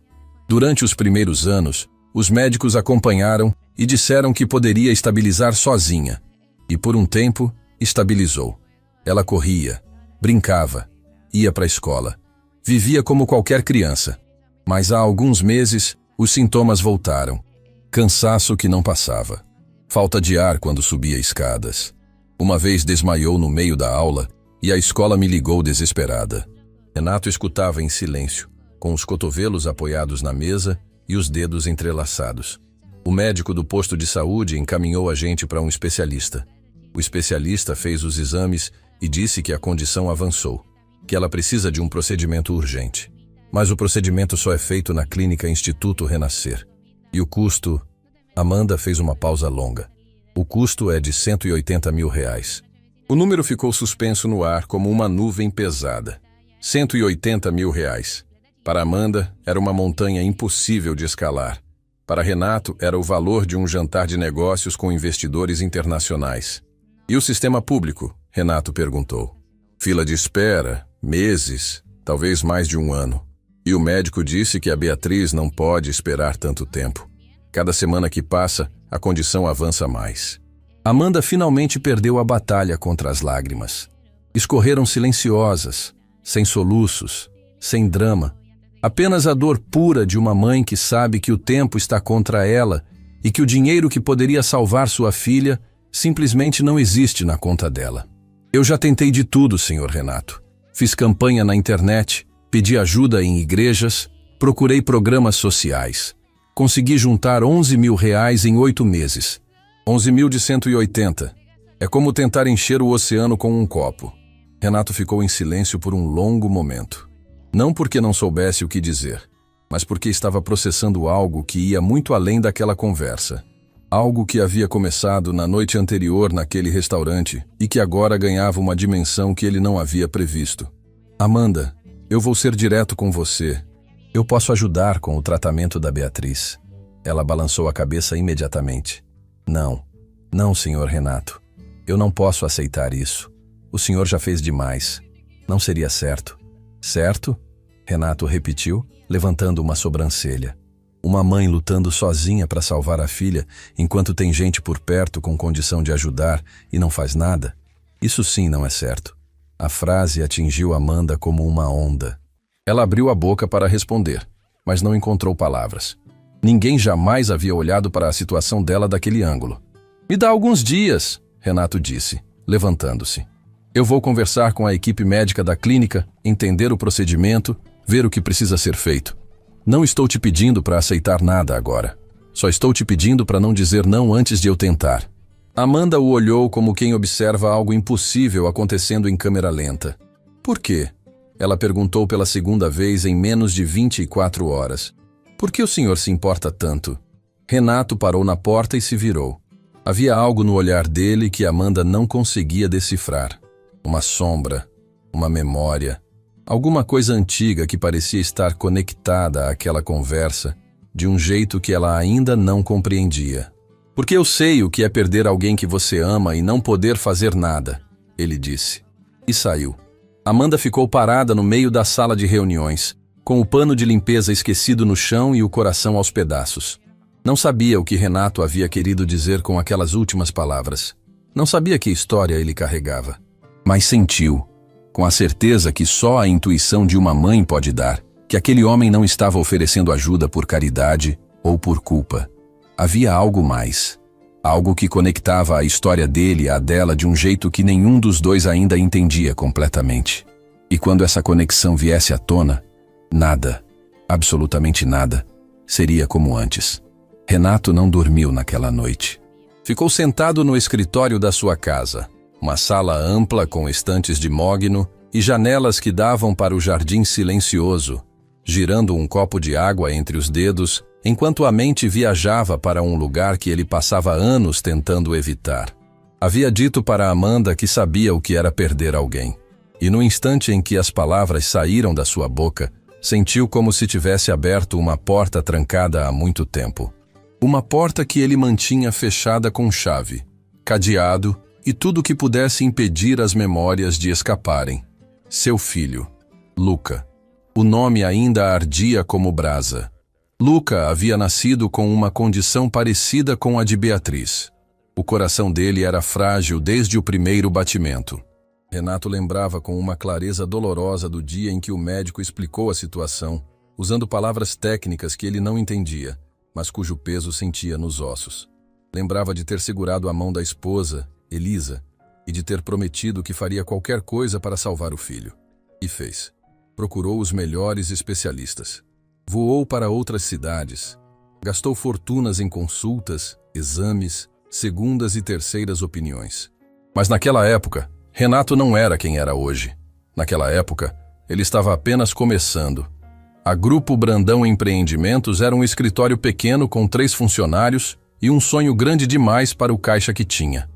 Durante os primeiros anos, os médicos acompanharam e disseram que poderia estabilizar sozinha. E por um tempo, estabilizou. Ela corria, brincava, ia para a escola. Vivia como qualquer criança. Mas há alguns meses, os sintomas voltaram. Cansaço que não passava. Falta de ar quando subia escadas. Uma vez desmaiou no meio da aula e a escola me ligou desesperada. Renato escutava em silêncio, com os cotovelos apoiados na mesa e os dedos entrelaçados. O médico do posto de saúde encaminhou a gente para um especialista. O especialista fez os exames e disse que a condição avançou, que ela precisa de um procedimento urgente. Mas o procedimento só é feito na clínica Instituto Renascer. E o custo... Amanda fez uma pausa longa. O custo é de R$180 mil. O número ficou suspenso no ar como uma nuvem pesada. R$180 mil. Para Amanda, era uma montanha impossível de escalar. Para Renato, era o valor de um jantar de negócios com investidores internacionais. E o sistema público? Renato perguntou. Fila de espera, meses, talvez mais de um ano. E o médico disse que a Beatriz não pode esperar tanto tempo. Cada semana que passa, a condição avança mais. Amanda finalmente perdeu a batalha contra as lágrimas. Escorreram silenciosas, sem soluços, sem drama. Apenas a dor pura de uma mãe que sabe que o tempo está contra ela e que o dinheiro que poderia salvar sua filha simplesmente não existe na conta dela. Eu já tentei de tudo, Sr. Renato. Fiz campanha na internet, pedi ajuda em igrejas, procurei programas sociais. Consegui juntar R$11 mil em 8 meses. 11 mil de 180. É como tentar encher o oceano com um copo. Renato ficou em silêncio por um longo momento. Não porque não soubesse o que dizer, mas porque estava processando algo que ia muito além daquela conversa. Algo que havia começado na noite anterior naquele restaurante e que agora ganhava uma dimensão que ele não havia previsto. Amanda, eu vou ser direto com você. Eu posso ajudar com o tratamento da Beatriz. Ela balançou a cabeça imediatamente. Não, Sr. Renato. Eu não posso aceitar isso. O senhor já fez demais. Não seria certo. Certo? Renato repetiu, levantando uma sobrancelha. Uma mãe lutando sozinha para salvar a filha, enquanto tem gente por perto com condição de ajudar e não faz nada? Isso sim não é certo. A frase atingiu Amanda como uma onda. Ela abriu a boca para responder, mas não encontrou palavras. Ninguém jamais havia olhado para a situação dela daquele ângulo. Me dá alguns dias, Renato disse, levantando-se. Eu vou conversar com a equipe médica da clínica, entender o procedimento, ver o que precisa ser feito. Não estou te pedindo para aceitar nada agora. Só estou te pedindo para não dizer não antes de eu tentar. Amanda o olhou como quem observa algo impossível acontecendo em câmera lenta. Por quê? Ela perguntou pela segunda vez em menos de 24 horas. Por que o senhor se importa tanto? Renato parou na porta e se virou. Havia algo no olhar dele que Amanda não conseguia decifrar. Uma sombra, uma memória, alguma coisa antiga que parecia estar conectada àquela conversa de um jeito que ela ainda não compreendia. Porque eu sei o que é perder alguém que você ama e não poder fazer nada, ele disse. E saiu. Amanda ficou parada no meio da sala de reuniões, com o pano de limpeza esquecido no chão e o coração aos pedaços. Não sabia o que Renato havia querido dizer com aquelas últimas palavras. Não sabia que história ele carregava. Mas sentiu, com a certeza que só a intuição de uma mãe pode dar, que aquele homem não estava oferecendo ajuda por caridade ou por culpa. Havia algo mais. Algo que conectava a história dele à dela de um jeito que nenhum dos dois ainda entendia completamente. E quando essa conexão viesse à tona, nada, absolutamente nada, seria como antes. Renato não dormiu naquela noite. Ficou sentado no escritório da sua casa, uma sala ampla com estantes de mogno e janelas que davam para o jardim silencioso, girando um copo de água entre os dedos, enquanto a mente viajava para um lugar que ele passava anos tentando evitar. Havia dito para Amanda que sabia o que era perder alguém. E no instante em que as palavras saíram da sua boca, sentiu como se tivesse aberto uma porta trancada há muito tempo. Uma porta que ele mantinha fechada com chave, cadeado e tudo que pudesse impedir as memórias de escaparem. Seu filho, Luca. O nome ainda ardia como brasa. Luca havia nascido com uma condição parecida com a de Beatriz. O coração dele era frágil desde o primeiro batimento. Renato lembrava com uma clareza dolorosa do dia em que o médico explicou a situação, usando palavras técnicas que ele não entendia, mas cujo peso sentia nos ossos. Lembrava de ter segurado a mão da esposa, Elisa, e de ter prometido que faria qualquer coisa para salvar o filho. E fez. Procurou os melhores especialistas. Voou para outras cidades. Gastou fortunas em consultas, exames, segundas e terceiras opiniões. Mas naquela época, Renato não era quem era hoje. Naquela época, ele estava apenas começando. A Grupo Brandão Empreendimentos era um escritório pequeno com 3 funcionários e um sonho grande demais para o caixa que tinha.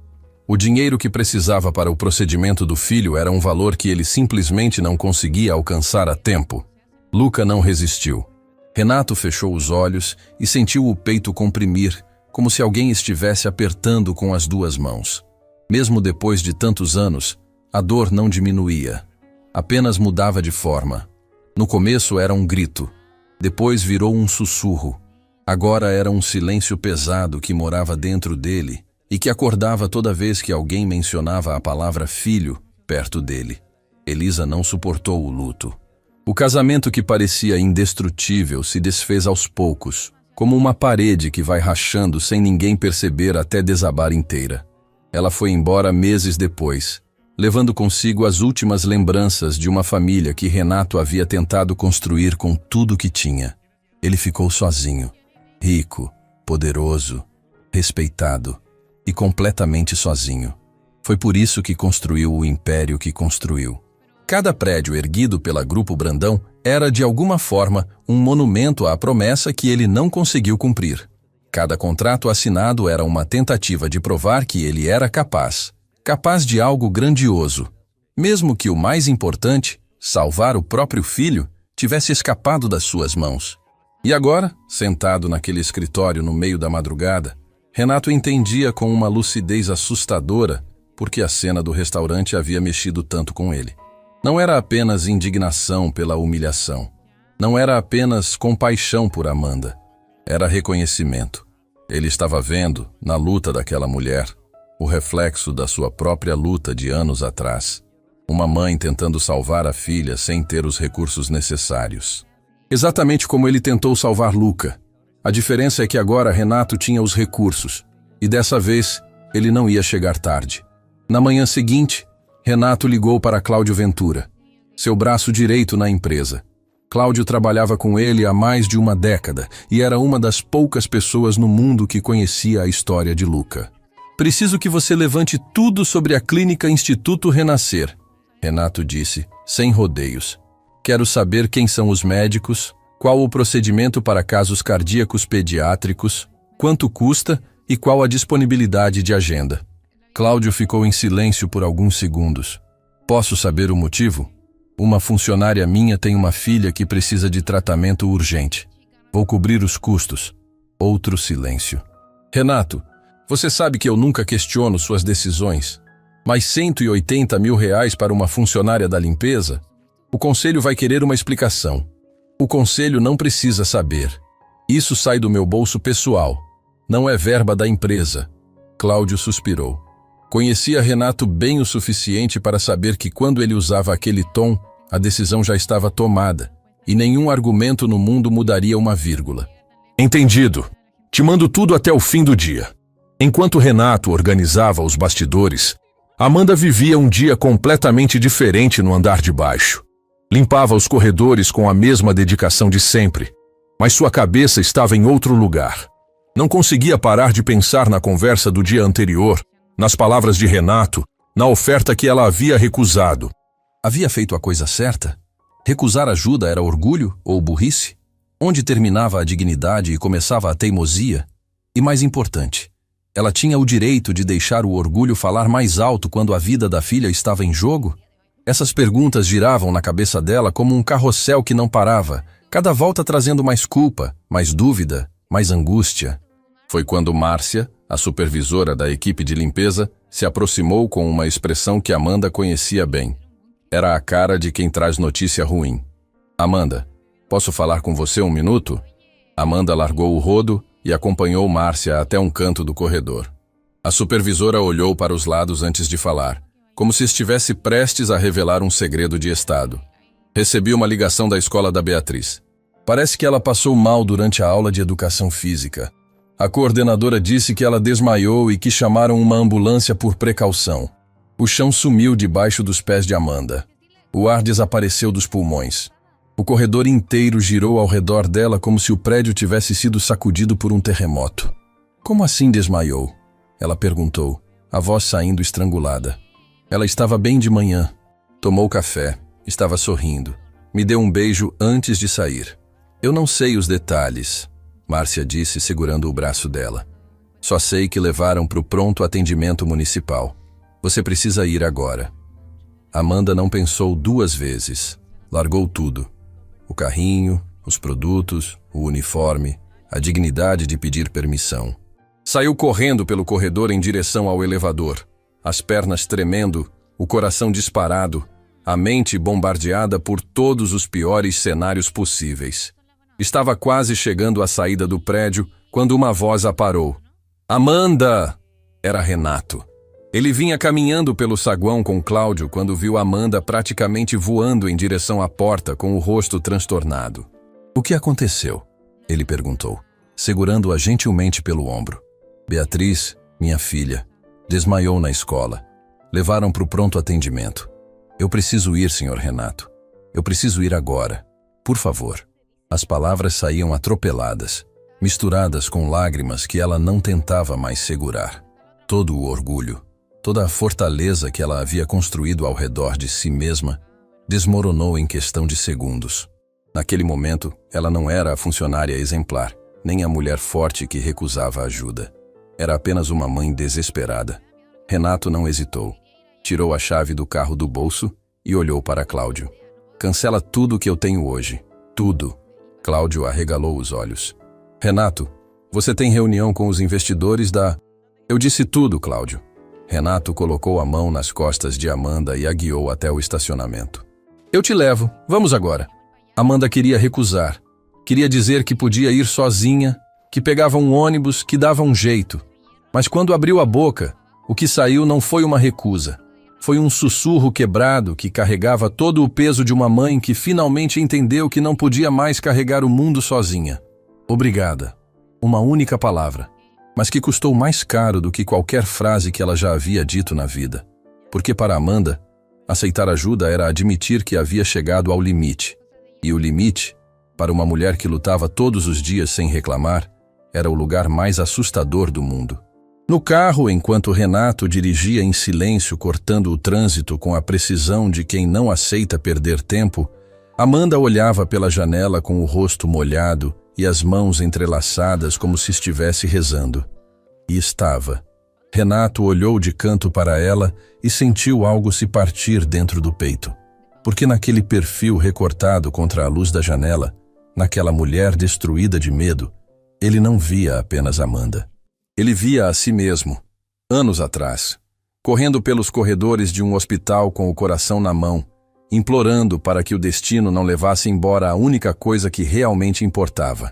O dinheiro que precisava para o procedimento do filho era um valor que ele simplesmente não conseguia alcançar a tempo. Luca não resistiu. Renato fechou os olhos e sentiu o peito comprimir, como se alguém estivesse apertando com as 2 mãos. Mesmo depois de tantos anos, a dor não diminuía. Apenas mudava de forma. No começo era um grito. Depois virou um sussurro. Agora era um silêncio pesado que morava dentro dele e que acordava toda vez que alguém mencionava a palavra filho perto dele. Elisa não suportou o luto. O casamento que parecia indestrutível se desfez aos poucos, como uma parede que vai rachando sem ninguém perceber até desabar inteira. Ela foi embora meses depois, levando consigo as últimas lembranças de uma família que Renato havia tentado construir com tudo que tinha. Ele ficou sozinho, rico, poderoso, respeitado e completamente sozinho. Foi por isso que construiu o império que construiu. Cada prédio erguido pela Grupo Brandão era, de alguma forma, um monumento à promessa que ele não conseguiu cumprir. Cada contrato assinado era uma tentativa de provar que ele era capaz de algo grandioso, mesmo que o mais importante, salvar o próprio filho, tivesse escapado das suas mãos. E agora, sentado naquele escritório no meio da madrugada, Renato entendia com uma lucidez assustadora porque a cena do restaurante havia mexido tanto com ele. Não era apenas indignação pela humilhação. Não era apenas compaixão por Amanda. Era reconhecimento. Ele estava vendo, na luta daquela mulher, o reflexo da sua própria luta de anos atrás. Uma mãe tentando salvar a filha sem ter os recursos necessários. Exatamente como ele tentou salvar Luca. A diferença é que agora Renato tinha os recursos, e dessa vez ele não ia chegar tarde. Na manhã seguinte, Renato ligou para Cláudio Ventura, seu braço direito na empresa. Cláudio trabalhava com ele há mais de uma década e era uma das poucas pessoas no mundo que conhecia a história de Luca. Preciso que você levante tudo sobre a clínica Instituto Renascer, Renato disse, sem rodeios. Quero saber quem são os médicos, qual o procedimento para casos cardíacos pediátricos, quanto custa e qual a disponibilidade de agenda. Cláudio ficou em silêncio por alguns segundos. Posso saber o motivo? Uma funcionária minha tem uma filha que precisa de tratamento urgente. Vou cobrir os custos. Outro silêncio. Renato, você sabe que eu nunca questiono suas decisões, mas R$180 mil para uma funcionária da limpeza? O conselho vai querer uma explicação. O conselho não precisa saber. Isso sai do meu bolso pessoal. Não é verba da empresa. Cláudio suspirou. Conhecia Renato bem o suficiente para saber que quando ele usava aquele tom, a decisão já estava tomada, e nenhum argumento no mundo mudaria uma vírgula. Entendido. Te mando tudo até o fim do dia. Enquanto Renato organizava os bastidores, Amanda vivia um dia completamente diferente no andar de baixo. Limpava os corredores com a mesma dedicação de sempre, mas sua cabeça estava em outro lugar. Não conseguia parar de pensar na conversa do dia anterior, nas palavras de Renato, na oferta que ela havia recusado. Havia feito a coisa certa? Recusar ajuda era orgulho ou burrice? Onde terminava a dignidade e começava a teimosia? E mais importante, ela tinha o direito de deixar o orgulho falar mais alto quando a vida da filha estava em jogo? Essas perguntas giravam na cabeça dela como um carrossel que não parava, cada volta trazendo mais culpa, mais dúvida, mais angústia. Foi quando Márcia, a supervisora da equipe de limpeza, se aproximou com uma expressão que Amanda conhecia bem. Era a cara de quem traz notícia ruim. Amanda, posso falar com você um minuto? Amanda largou o rodo e acompanhou Márcia até um canto do corredor. A supervisora olhou para os lados antes de falar, como se estivesse prestes a revelar um segredo de estado. Recebi uma ligação da escola da Beatriz. Parece que ela passou mal durante a aula de educação física. A coordenadora disse que ela desmaiou e que chamaram uma ambulância por precaução. O chão sumiu debaixo dos pés de Amanda. O ar desapareceu dos pulmões. O corredor inteiro girou ao redor dela como se o prédio tivesse sido sacudido por um terremoto. Como assim desmaiou? Ela perguntou, a voz saindo estrangulada. Ela estava bem de manhã. Tomou café, estava sorrindo. Me deu um beijo antes de sair. Eu não sei os detalhes, Márcia disse segurando o braço dela. Só sei que levaram para o pronto atendimento municipal. Você precisa ir agora. Amanda não pensou 2 vezes. Largou tudo. O carrinho, os produtos, o uniforme, a dignidade de pedir permissão. Saiu correndo pelo corredor em direção ao elevador. As pernas tremendo, o coração disparado, a mente bombardeada por todos os piores cenários possíveis. Estava quase chegando à saída do prédio quando uma voz a parou. Amanda! Era Renato. Ele vinha caminhando pelo saguão com Cláudio quando viu Amanda praticamente voando em direção à porta com o rosto transtornado. O que aconteceu? Ele perguntou, segurando-a gentilmente pelo ombro. Beatriz, minha filha, desmaiou na escola. Levaram para o pronto atendimento. Eu preciso ir, Sr. Renato. Eu preciso ir agora. Por favor. As palavras saíam atropeladas, misturadas com lágrimas que ela não tentava mais segurar. Todo o orgulho, toda a fortaleza que ela havia construído ao redor de si mesma, desmoronou em questão de segundos. Naquele momento, ela não era a funcionária exemplar, nem a mulher forte que recusava ajuda. Era apenas uma mãe desesperada. Renato não hesitou. Tirou a chave do carro do bolso e olhou para Cláudio. Cancela tudo o que eu tenho hoje. Tudo. Cláudio arregalou os olhos. Renato, você tem reunião com os investidores da... Eu disse tudo, Cláudio. Renato colocou a mão nas costas de Amanda e a guiou até o estacionamento. Eu te levo, vamos agora. Amanda queria recusar. Queria dizer que podia ir sozinha, que pegava um ônibus, que dava um jeito. Mas quando abriu a boca, o que saiu não foi uma recusa. Foi um sussurro quebrado que carregava todo o peso de uma mãe que finalmente entendeu que não podia mais carregar o mundo sozinha. Obrigada. Uma única palavra. Mas que custou mais caro do que qualquer frase que ela já havia dito na vida. Porque para Amanda, aceitar ajuda era admitir que havia chegado ao limite. E o limite, para uma mulher que lutava todos os dias sem reclamar, era o lugar mais assustador do mundo. No carro, enquanto Renato dirigia em silêncio, cortando o trânsito com a precisão de quem não aceita perder tempo, Amanda olhava pela janela com o rosto molhado e as mãos entrelaçadas como se estivesse rezando. E estava. Renato olhou de canto para ela e sentiu algo se partir dentro do peito. Porque naquele perfil recortado contra a luz da janela, naquela mulher destruída de medo, ele não via apenas Amanda. Ele via a si mesmo, anos atrás, correndo pelos corredores de um hospital com o coração na mão, implorando para que o destino não levasse embora a única coisa que realmente importava.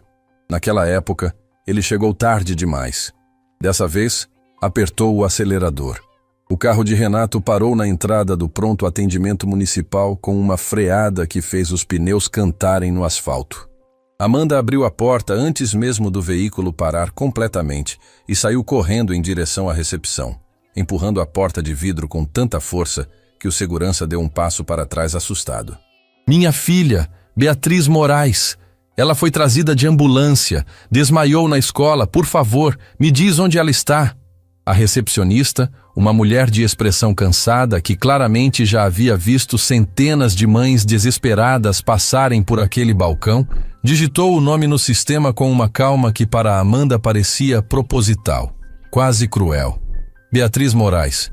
Naquela época, ele chegou tarde demais. Dessa vez, apertou o acelerador. O carro de Renato parou na entrada do pronto atendimento municipal com uma freada que fez os pneus cantarem no asfalto. Amanda abriu a porta antes mesmo do veículo parar completamente e saiu correndo em direção à recepção, empurrando a porta de vidro com tanta força que o segurança deu um passo para trás assustado. Minha filha, Beatriz Moraes. Ela foi trazida de ambulância, desmaiou na escola, por favor, me diz onde ela está. A recepcionista, uma mulher de expressão cansada que claramente já havia visto centenas de mães desesperadas passarem por aquele balcão, digitou o nome no sistema com uma calma que para Amanda parecia proposital, quase cruel. Beatriz Moraes.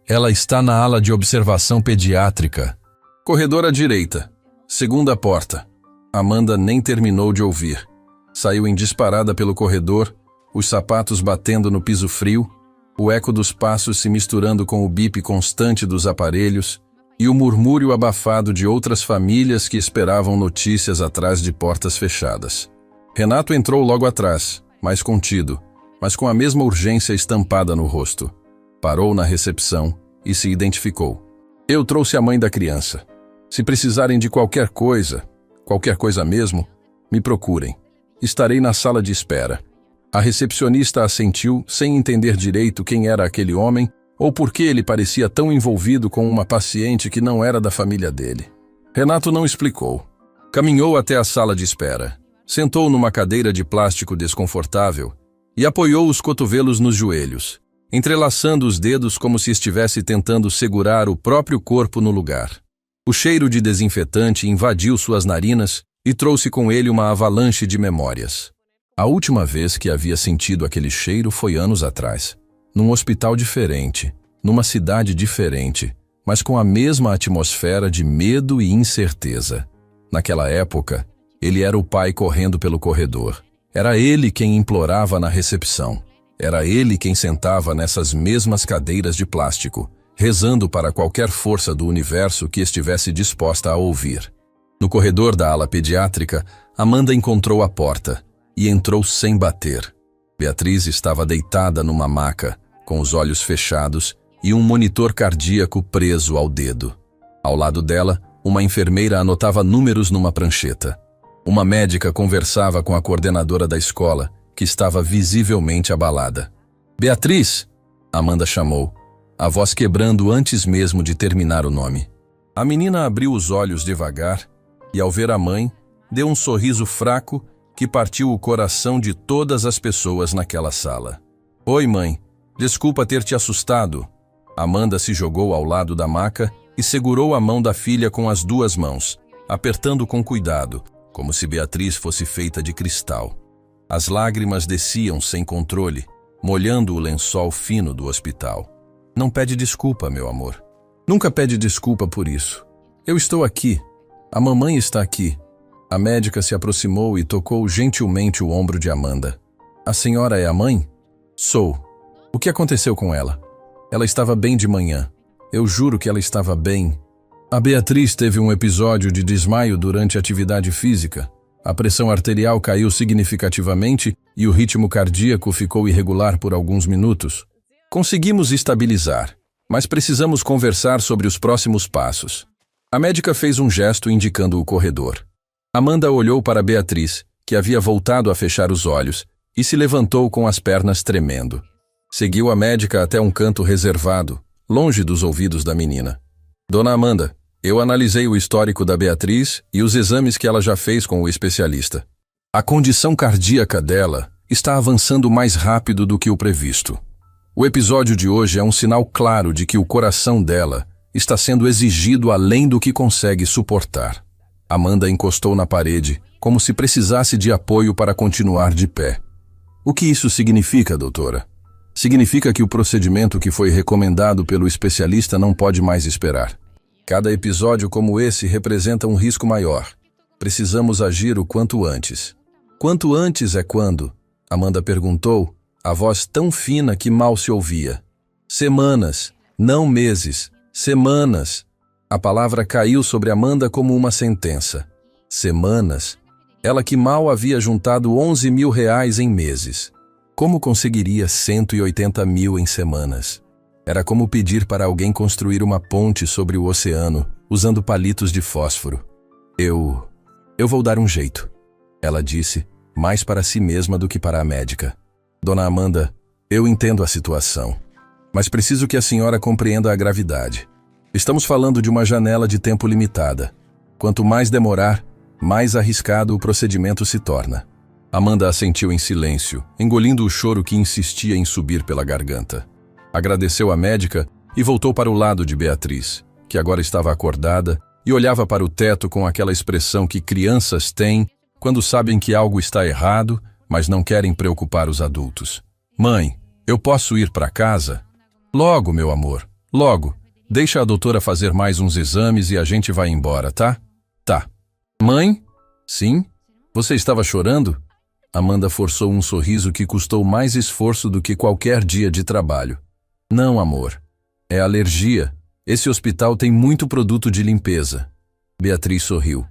Ela está na ala de observação pediátrica. Corredor à direita. Segunda porta. Amanda nem terminou de ouvir. Saiu em disparada pelo corredor, os sapatos batendo no piso frio, o eco dos passos se misturando com o bip constante dos aparelhos e o murmúrio abafado de outras famílias que esperavam notícias atrás de portas fechadas. Renato entrou logo atrás, mais contido, mas com a mesma urgência estampada no rosto. Parou na recepção e se identificou. Eu trouxe a mãe da criança. Se precisarem de qualquer coisa mesmo, me procurem. Estarei na sala de espera. A recepcionista assentiu sem entender direito quem era aquele homem ou por que ele parecia tão envolvido com uma paciente que não era da família dele. Renato não explicou. Caminhou até a sala de espera. Sentou numa cadeira de plástico desconfortável e apoiou os cotovelos nos joelhos, entrelaçando os dedos como se estivesse tentando segurar o próprio corpo no lugar. O cheiro de desinfetante invadiu suas narinas e trouxe com ele uma avalanche de memórias. A última vez que havia sentido aquele cheiro foi anos atrás, num hospital diferente, numa cidade diferente, mas com a mesma atmosfera de medo e incerteza. Naquela época, ele era o pai correndo pelo corredor. Era ele quem implorava na recepção. Era ele quem sentava nessas mesmas cadeiras de plástico, rezando para qualquer força do universo que estivesse disposta a ouvir. No corredor da ala pediátrica, Amanda encontrou a porta e entrou sem bater. Beatriz estava deitada numa maca, com os olhos fechados e um monitor cardíaco preso ao dedo. Ao lado dela, uma enfermeira anotava números numa prancheta. Uma médica conversava com a coordenadora da escola, que estava visivelmente abalada. «Beatriz!» Amanda chamou, a voz quebrando antes mesmo de terminar o nome. A menina abriu os olhos devagar e, ao ver a mãe, deu um sorriso fraco que partiu o coração de todas as pessoas naquela sala. «Oi, mãe. Desculpa ter te assustado». Amanda se jogou ao lado da maca e segurou a mão da filha com as duas mãos, apertando com cuidado, como se Beatriz fosse feita de cristal. As lágrimas desciam sem controle, molhando o lençol fino do hospital. «Não pede desculpa, meu amor. Nunca pede desculpa por isso. Eu estou aqui. A mamãe está aqui». A médica se aproximou e tocou gentilmente o ombro de Amanda. «A senhora é a mãe?» «Sou. O que aconteceu com ela?» «Ela estava bem de manhã. Eu juro que ela estava bem. A Beatriz teve um episódio de desmaio durante a atividade física. A pressão arterial caiu significativamente e o ritmo cardíaco ficou irregular por alguns minutos. Conseguimos estabilizar, mas precisamos conversar sobre os próximos passos». A médica fez um gesto indicando o corredor. Amanda olhou para Beatriz, que havia voltado a fechar os olhos, e se levantou com as pernas tremendo. Seguiu a médica até um canto reservado, longe dos ouvidos da menina. «Dona Amanda, eu analisei o histórico da Beatriz e os exames que ela já fez com o especialista. A condição cardíaca dela está avançando mais rápido do que o previsto. O episódio de hoje é um sinal claro de que o coração dela está sendo exigido além do que consegue suportar». Amanda encostou na parede, como se precisasse de apoio para continuar de pé. «O que isso significa, doutora?» «Significa que o procedimento que foi recomendado pelo especialista não pode mais esperar. Cada episódio como esse representa um risco maior. Precisamos agir o quanto antes». «Quanto antes é quando?» Amanda perguntou, a voz tão fina que mal se ouvia. «Semanas, não meses. Semanas». A palavra caiu sobre Amanda como uma sentença. Semanas? Ela que mal havia juntado 11 mil reais em meses. Como conseguiria 180 mil em semanas? Era como pedir para alguém construir uma ponte sobre o oceano, usando palitos de fósforo. Eu vou dar um jeito, ela disse, mais para si mesma do que para a médica. Dona Amanda, eu entendo a situação, mas preciso que a senhora compreenda a gravidade. Estamos falando de uma janela de tempo limitada. Quanto mais demorar, mais arriscado o procedimento se torna. Amanda assentiu em silêncio, engolindo o choro que insistia em subir pela garganta. Agradeceu à médica e voltou para o lado de Beatriz, que agora estava acordada e olhava para o teto com aquela expressão que crianças têm quando sabem que algo está errado, mas não querem preocupar os adultos. «Mãe, eu posso ir para casa?» «Logo, meu amor, logo. Deixa a doutora fazer mais uns exames e a gente vai embora, tá? Tá. Mãe? Sim? Você estava chorando? Amanda forçou um sorriso que custou mais esforço do que qualquer dia de trabalho. Não, amor. É alergia. Esse hospital tem muito produto de limpeza. Beatriz sorriu.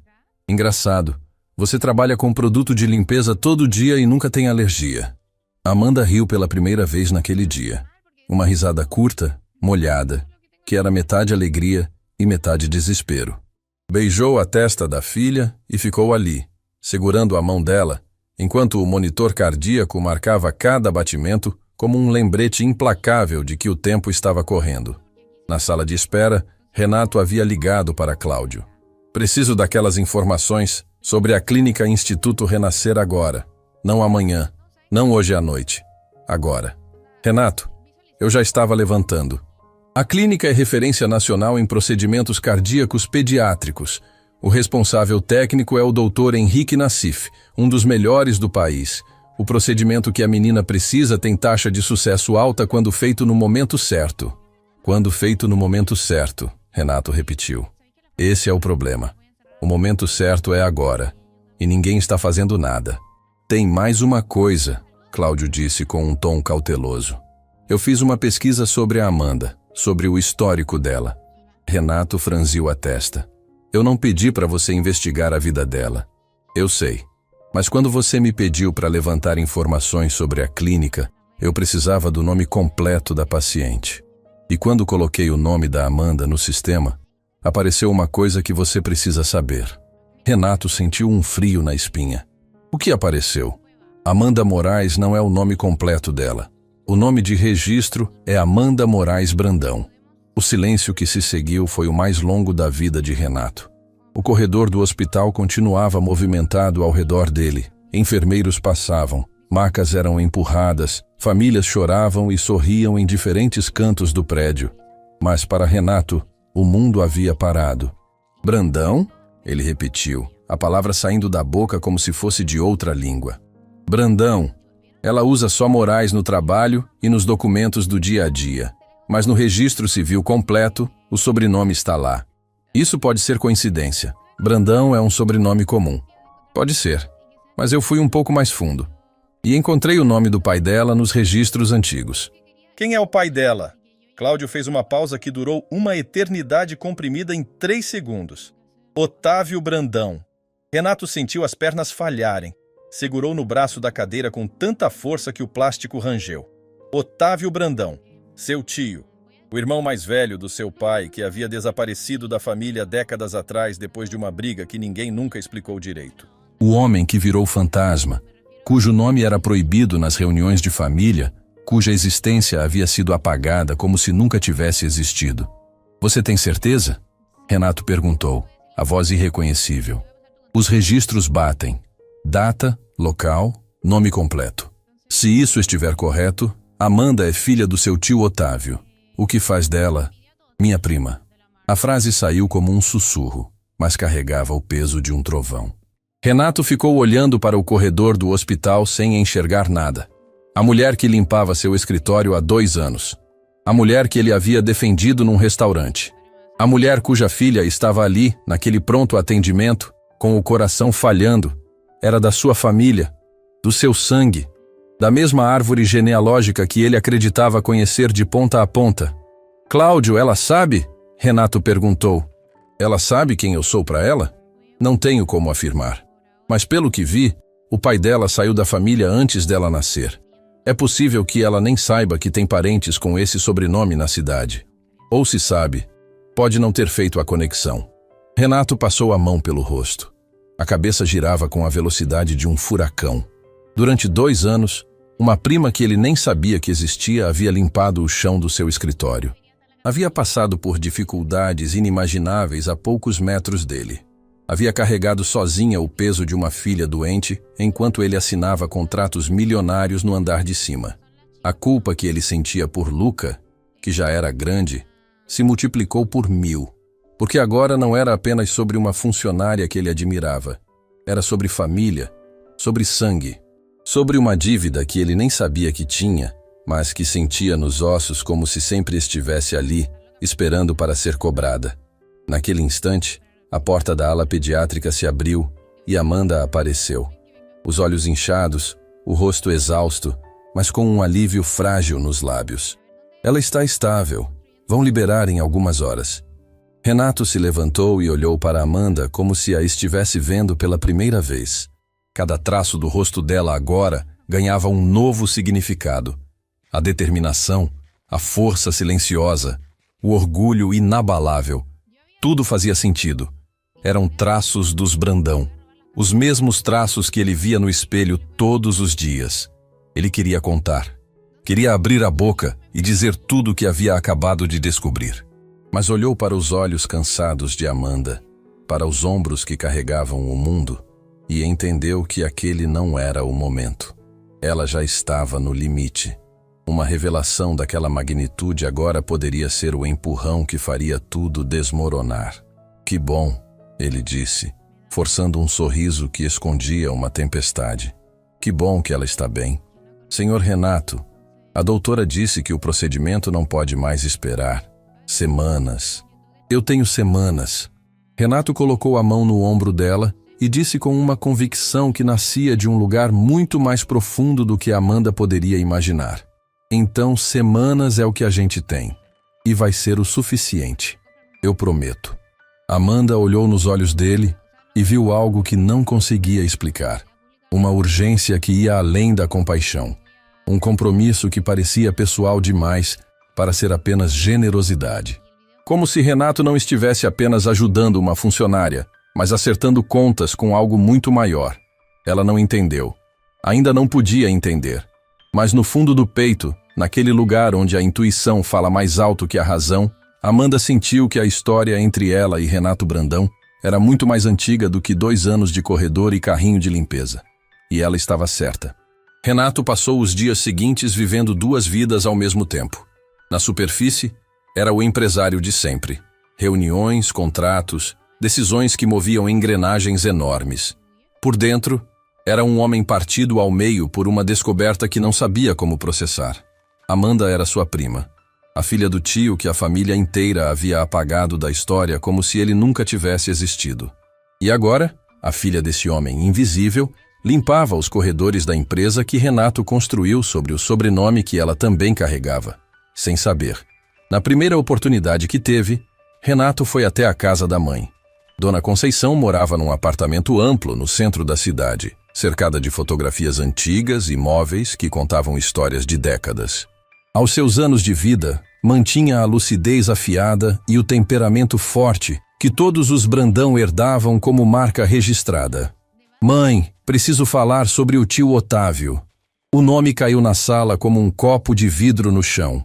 Engraçado. Você trabalha com produto de limpeza todo dia e nunca tem alergia. Amanda riu pela primeira vez naquele dia. Uma risada curta, molhada, que era metade alegria e metade desespero. Beijou a testa da filha e ficou ali, segurando a mão dela, enquanto o monitor cardíaco marcava cada batimento como um lembrete implacável de que o tempo estava correndo. Na sala de espera, Renato havia ligado para Cláudio. Preciso daquelas informações sobre a clínica Instituto Renascer agora. Não amanhã, não hoje à noite. Agora. Renato, eu já estava levantando. A clínica é referência nacional em procedimentos cardíacos pediátricos. O responsável técnico é o Dr. Henrique Nassif, um dos melhores do país. O procedimento que a menina precisa tem taxa de sucesso alta quando feito no momento certo. Quando feito no momento certo, Renato repetiu. Esse é o problema. O momento certo é agora, e ninguém está fazendo nada. Tem mais uma coisa, Cláudio disse com um tom cauteloso. Eu fiz uma pesquisa sobre a Amanda, sobre o histórico dela. Renato franziu a testa. Eu não pedi para você investigar a vida dela. Eu sei. Mas quando você me pediu para levantar informações sobre a clínica, eu precisava do nome completo da paciente. E quando coloquei o nome da Amanda no sistema, apareceu uma coisa que você precisa saber. Renato sentiu um frio na espinha. O que apareceu? Amanda Moraes não é o nome completo dela. O nome de registro é Amanda Moraes Brandão. O silêncio que se seguiu foi o mais longo da vida de Renato. O corredor do hospital continuava movimentado ao redor dele. Enfermeiros passavam, macas eram empurradas, famílias choravam e sorriam em diferentes cantos do prédio. Mas para Renato, o mundo havia parado. Brandão? Ele repetiu, a palavra saindo da boca como se fosse de outra língua. Brandão. Ela usa só Moraes no trabalho e nos documentos do dia a dia. Mas no registro civil completo, o sobrenome está lá. Isso pode ser coincidência. Brandão é um sobrenome comum. Pode ser. Mas eu fui um pouco mais fundo. E encontrei o nome do pai dela nos registros antigos. Quem é o pai dela? Cláudio fez uma pausa que durou uma eternidade comprimida em 3 segundos. Otávio Brandão. Renato sentiu as pernas falharem. Segurou no braço da cadeira com tanta força que o plástico rangeu. Otávio Brandão, seu tio, o irmão mais velho do seu pai, que havia desaparecido da família décadas atrás depois de uma briga que ninguém nunca explicou direito. O homem que virou fantasma, cujo nome era proibido nas reuniões de família, cuja existência havia sido apagada como se nunca tivesse existido. Você tem certeza? Renato perguntou, a voz irreconhecível. Os registros batem. Data, local, nome completo. Se isso estiver correto, Amanda é filha do seu tio Otávio. O que faz dela? Minha prima. A frase saiu como um sussurro, mas carregava o peso de um trovão. Renato ficou olhando para o corredor do hospital sem enxergar nada. A mulher que limpava seu escritório há 2 anos. A mulher que ele havia defendido num restaurante. A mulher cuja filha estava ali, naquele pronto atendimento, com o coração falhando. Era da sua família, do seu sangue, da mesma árvore genealógica que ele acreditava conhecer de ponta a ponta. Cláudio, ela sabe? Renato perguntou. Ela sabe quem eu sou para ela? Não tenho como afirmar. Mas pelo que vi, o pai dela saiu da família antes dela nascer. É possível que ela nem saiba que tem parentes com esse sobrenome na cidade. Ou se sabe, pode não ter feito a conexão. Renato passou a mão pelo rosto. A cabeça girava com a velocidade de um furacão. Durante 2 anos, uma prima que ele nem sabia que existia havia limpado o chão do seu escritório. Havia passado por dificuldades inimagináveis a poucos metros dele. Havia carregado sozinha o peso de uma filha doente enquanto ele assinava contratos milionários no andar de cima. A culpa que ele sentia por Luca, que já era grande, se multiplicou por 1000. Porque agora não era apenas sobre uma funcionária que ele admirava. Era sobre família, sobre sangue, sobre uma dívida que ele nem sabia que tinha, mas que sentia nos ossos como se sempre estivesse ali, esperando para ser cobrada. Naquele instante, a porta da ala pediátrica se abriu e Amanda apareceu. Os olhos inchados, o rosto exausto, mas com um alívio frágil nos lábios. Ela está estável. Vão liberar em algumas horas. Renato se levantou e olhou para Amanda como se a estivesse vendo pela primeira vez. Cada traço do rosto dela agora ganhava um novo significado. A determinação, a força silenciosa, o orgulho inabalável. Tudo fazia sentido. Eram traços dos Brandão. Os mesmos traços que ele via no espelho todos os dias. Ele queria contar. Queria abrir a boca e dizer tudo o que havia acabado de descobrir. Mas olhou para os olhos cansados de Amanda, para os ombros que carregavam o mundo, e entendeu que aquele não era o momento. Ela já estava no limite. Uma revelação daquela magnitude agora poderia ser o empurrão que faria tudo desmoronar. Que bom, ele disse, forçando um sorriso que escondia uma tempestade. Que bom que ela está bem. Senhor Renato, a doutora disse que o procedimento não pode mais esperar. Semanas. Eu tenho semanas. Renato colocou a mão no ombro dela e disse com uma convicção que nascia de um lugar muito mais profundo do que Amanda poderia imaginar. Então, semanas é o que a gente tem. E vai ser o suficiente. Eu prometo. Amanda olhou nos olhos dele e viu algo que não conseguia explicar. Uma urgência que ia além da compaixão. Um compromisso que parecia pessoal demais para ser apenas generosidade. Como se Renato não estivesse apenas ajudando uma funcionária, mas acertando contas com algo muito maior. Ela não entendeu. Ainda não podia entender. Mas no fundo do peito, naquele lugar onde a intuição fala mais alto que a razão, Amanda sentiu que a história entre ela e Renato Brandão era muito mais antiga do que 2 anos de corredor e carrinho de limpeza. E ela estava certa. Renato passou os dias seguintes vivendo 2 vidas ao mesmo tempo. Na superfície, era o empresário de sempre. Reuniões, contratos, decisões que moviam engrenagens enormes. Por dentro, era um homem partido ao meio por uma descoberta que não sabia como processar. Amanda era sua prima, a filha do tio que a família inteira havia apagado da história como se ele nunca tivesse existido. E agora, a filha desse homem invisível limpava os corredores da empresa que Renato construiu sobre o sobrenome que ela também carregava. Sem saber. Na primeira oportunidade que teve, Renato foi até a casa da mãe. Dona Conceição morava num apartamento amplo no centro da cidade, cercada de fotografias antigas e móveis que contavam histórias de décadas. Aos seus anos de vida, mantinha a lucidez afiada e o temperamento forte que todos os Brandão herdavam como marca registrada. Mãe, preciso falar sobre o tio Otávio. O nome caiu na sala como um copo de vidro no chão.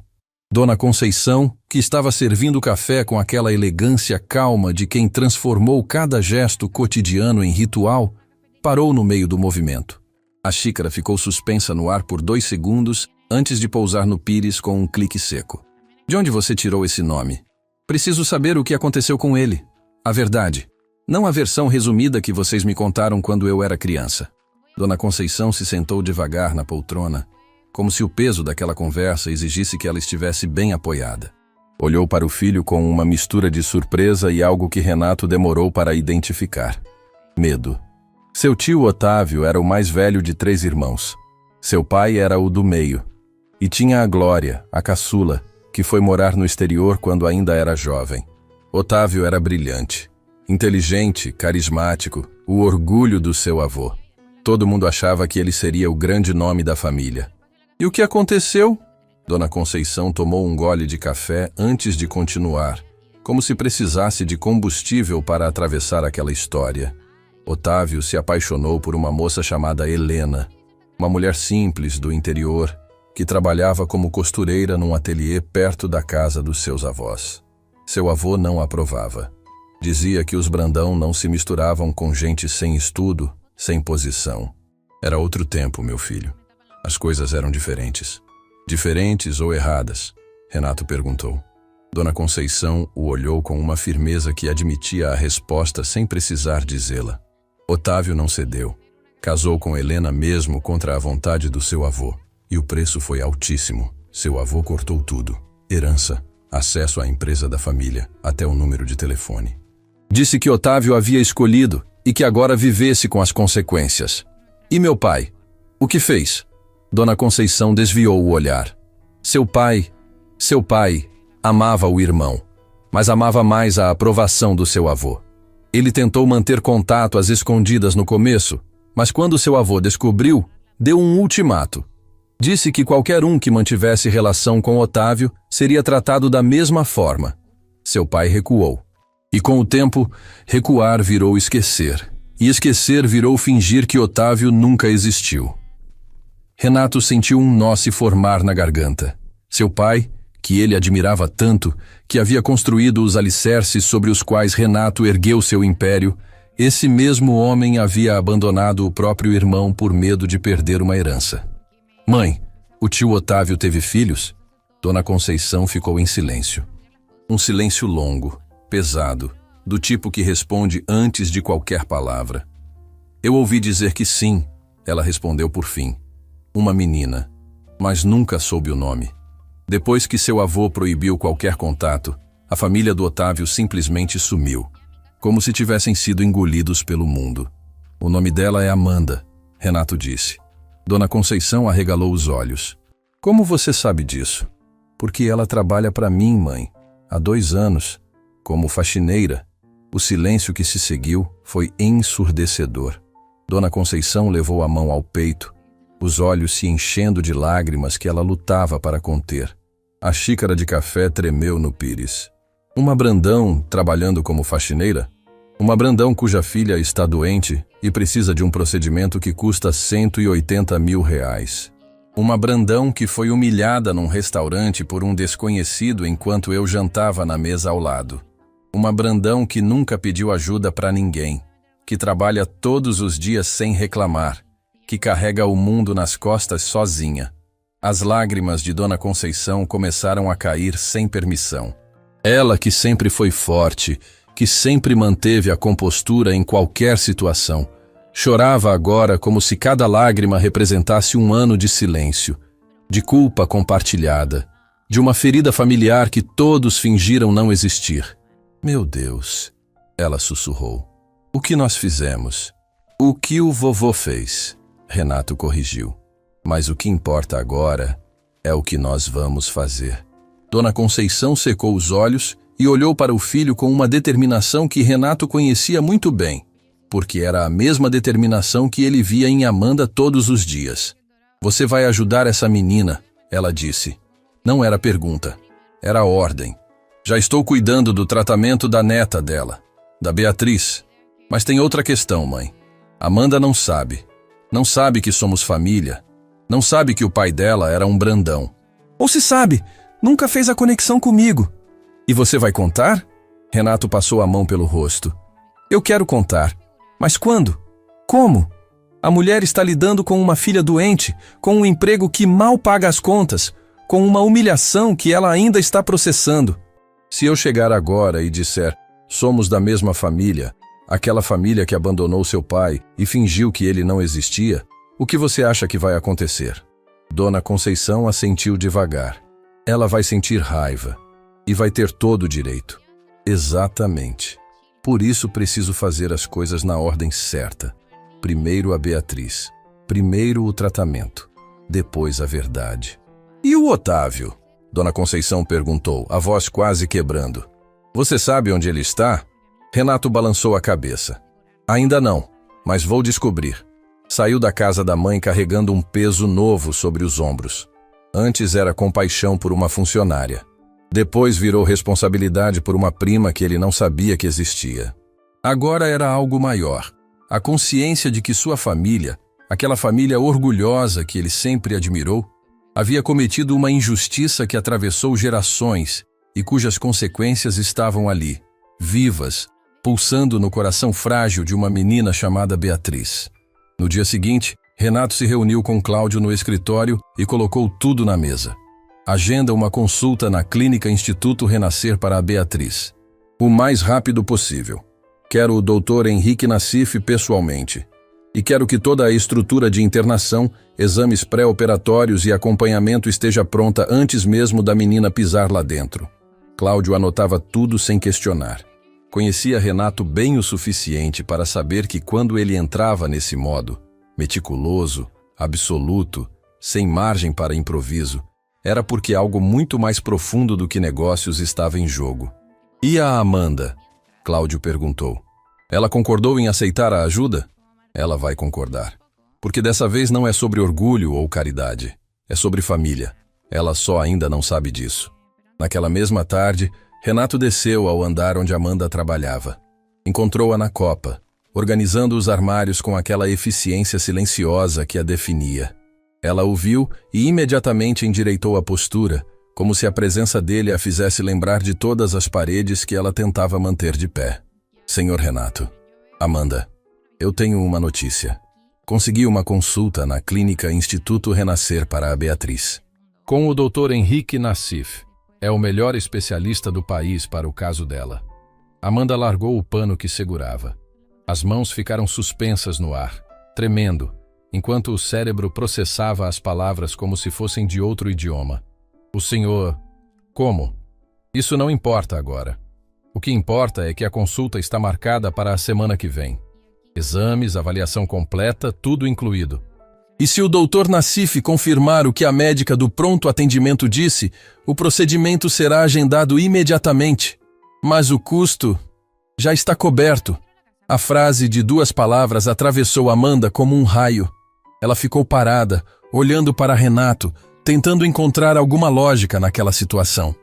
Dona Conceição, que estava servindo café com aquela elegância calma de quem transformou cada gesto cotidiano em ritual, parou no meio do movimento. A xícara ficou suspensa no ar por 2 segundos antes de pousar no pires com um clique seco. De onde você tirou esse nome? Preciso saber o que aconteceu com ele. A verdade. Não a versão resumida que vocês me contaram quando eu era criança. Dona Conceição se sentou devagar na poltrona, como se o peso daquela conversa exigisse que ela estivesse bem apoiada. Olhou para o filho com uma mistura de surpresa e algo que Renato demorou para identificar. Medo. Seu tio Otávio era o mais velho de 3 irmãos. Seu pai era o do meio. E tinha a Glória, a caçula, que foi morar no exterior quando ainda era jovem. Otávio era brilhante, inteligente, carismático, o orgulho do seu avô. Todo mundo achava que ele seria o grande nome da família. E o que aconteceu? Dona Conceição tomou um gole de café antes de continuar, como se precisasse de combustível para atravessar aquela história. Otávio se apaixonou por uma moça chamada Helena, uma mulher simples do interior, que trabalhava como costureira num ateliê perto da casa dos seus avós. Seu avô não aprovava. Dizia que os Brandão não se misturavam com gente sem estudo, sem posição. Era outro tempo, meu filho. As coisas eram diferentes. Diferentes ou erradas? Renato perguntou. Dona Conceição o olhou com uma firmeza que admitia a resposta sem precisar dizê-la. Otávio não cedeu. Casou com Helena mesmo contra a vontade do seu avô. E o preço foi altíssimo. Seu avô cortou tudo. Herança, acesso à empresa da família, até o número de telefone. Disse que Otávio havia escolhido e que agora vivesse com as consequências. E meu pai? O que fez? Dona Conceição desviou o olhar. Seu pai amava o irmão, mas amava mais a aprovação do seu avô. Ele tentou manter contato às escondidas no começo, mas quando seu avô descobriu, deu um ultimato. Disse que qualquer um que mantivesse relação com Otávio seria tratado da mesma forma. Seu pai recuou. E com o tempo, recuar virou esquecer. E esquecer virou fingir que Otávio nunca existiu. Renato sentiu um nó se formar na garganta. Seu pai, que ele admirava tanto, que havia construído os alicerces sobre os quais Renato ergueu seu império, esse mesmo homem havia abandonado o próprio irmão por medo de perder uma herança. Mãe, o tio Otávio teve filhos? Dona Conceição ficou em silêncio. Um silêncio longo, pesado, do tipo que responde antes de qualquer palavra. Eu ouvi dizer que sim, ela respondeu por fim. Uma menina, mas nunca soube o nome. Depois que seu avô proibiu qualquer contato, a família do Otávio simplesmente sumiu, como se tivessem sido engolidos pelo mundo. O nome dela é Amanda, Renato disse. Dona Conceição arregalou os olhos. Como você sabe disso? Porque ela trabalha para mim, mãe, há 2 anos, como faxineira. O silêncio que se seguiu foi ensurdecedor. Dona Conceição levou a mão ao peito, os olhos se enchendo de lágrimas que ela lutava para conter. A xícara de café tremeu no pires. Uma Brandão trabalhando como faxineira? Uma Brandão cuja filha está doente e precisa de um procedimento que custa R$180 mil. Uma Brandão que foi humilhada num restaurante por um desconhecido enquanto eu jantava na mesa ao lado. Uma Brandão que nunca pediu ajuda para ninguém, que trabalha todos os dias sem reclamar, que carrega o mundo nas costas sozinha. As lágrimas de Dona Conceição começaram a cair sem permissão. Ela que sempre foi forte, que sempre manteve a compostura em qualquer situação, chorava agora como se cada lágrima representasse um ano de silêncio, de culpa compartilhada, de uma ferida familiar que todos fingiram não existir. Meu Deus, ela sussurrou. O que nós fizemos? O que o vovô fez? Renato corrigiu. Mas o que importa agora é o que nós vamos fazer. Dona Conceição secou os olhos e olhou para o filho com uma determinação que Renato conhecia muito bem, porque era a mesma determinação que ele via em Amanda todos os dias. Você vai ajudar essa menina, ela disse. Não era pergunta, era ordem. Já estou cuidando do tratamento da neta dela, da Beatriz. Mas tem outra questão, mãe. Amanda não sabe. Não sabe que somos família. Não sabe que o pai dela era um Brandão. Ou se sabe, nunca fez a conexão comigo. E você vai contar? Renato passou a mão pelo rosto. Eu quero contar. Mas quando? Como? A mulher está lidando com uma filha doente, com um emprego que mal paga as contas, com uma humilhação que ela ainda está processando. Se eu chegar agora e disser, somos da mesma família, aquela família que abandonou seu pai e fingiu que ele não existia, o que você acha que vai acontecer? Dona Conceição assentiu devagar. Ela vai sentir raiva e vai ter todo o direito. Exatamente. Por isso preciso fazer as coisas na ordem certa. Primeiro a Beatriz, primeiro o tratamento, depois a verdade. E o Otávio? Dona Conceição perguntou, a voz quase quebrando. Você sabe onde ele está? Renato balançou a cabeça. Ainda não, mas vou descobrir. Saiu da casa da mãe carregando um peso novo sobre os ombros. Antes era compaixão por uma funcionária. Depois virou responsabilidade por uma prima que ele não sabia que existia. Agora era algo maior. A consciência de que sua família, aquela família orgulhosa que ele sempre admirou, havia cometido uma injustiça que atravessou gerações e cujas consequências estavam ali, vivas, pulsando no coração frágil de uma menina chamada Beatriz. No dia seguinte, Renato se reuniu com Cláudio no escritório e colocou tudo na mesa. Agenda uma consulta na Clínica Instituto Renascer para a Beatriz. O mais rápido possível. Quero o Dr. Henrique Nassif pessoalmente. E quero que toda a estrutura de internação, exames pré-operatórios e acompanhamento esteja pronta antes mesmo da menina pisar lá dentro. Cláudio anotava tudo sem questionar. Conhecia Renato bem o suficiente para saber que quando ele entrava nesse modo, meticuloso, absoluto, sem margem para improviso, era porque algo muito mais profundo do que negócios estava em jogo. E a Amanda? Cláudio perguntou. Ela concordou em aceitar a ajuda? Ela vai concordar. Porque dessa vez não é sobre orgulho ou caridade. É sobre família. Ela só ainda não sabe disso. Naquela mesma tarde, Renato desceu ao andar onde Amanda trabalhava. Encontrou-a na copa, organizando os armários com aquela eficiência silenciosa que a definia. Ela o viu e imediatamente endireitou a postura, como se a presença dele a fizesse lembrar de todas as paredes que ela tentava manter de pé. Senhor Renato. Amanda, eu tenho uma notícia. Consegui uma consulta na clínica Instituto Renascer para a Beatriz. Com o Dr. Henrique Nassif. É o melhor especialista do país para o caso dela. Amanda largou o pano que segurava. As mãos ficaram suspensas no ar, tremendo, enquanto o cérebro processava as palavras como se fossem de outro idioma. O senhor... Como? Isso não importa agora. O que importa é que a consulta está marcada para a semana que vem. Exames, avaliação completa, tudo incluído. E se o Dr. Nassif confirmar o que a médica do pronto atendimento disse, o procedimento será agendado imediatamente. Mas o custo já está coberto. A frase de 2 palavras atravessou Amanda como um raio. Ela ficou parada, olhando para Renato, tentando encontrar alguma lógica naquela situação.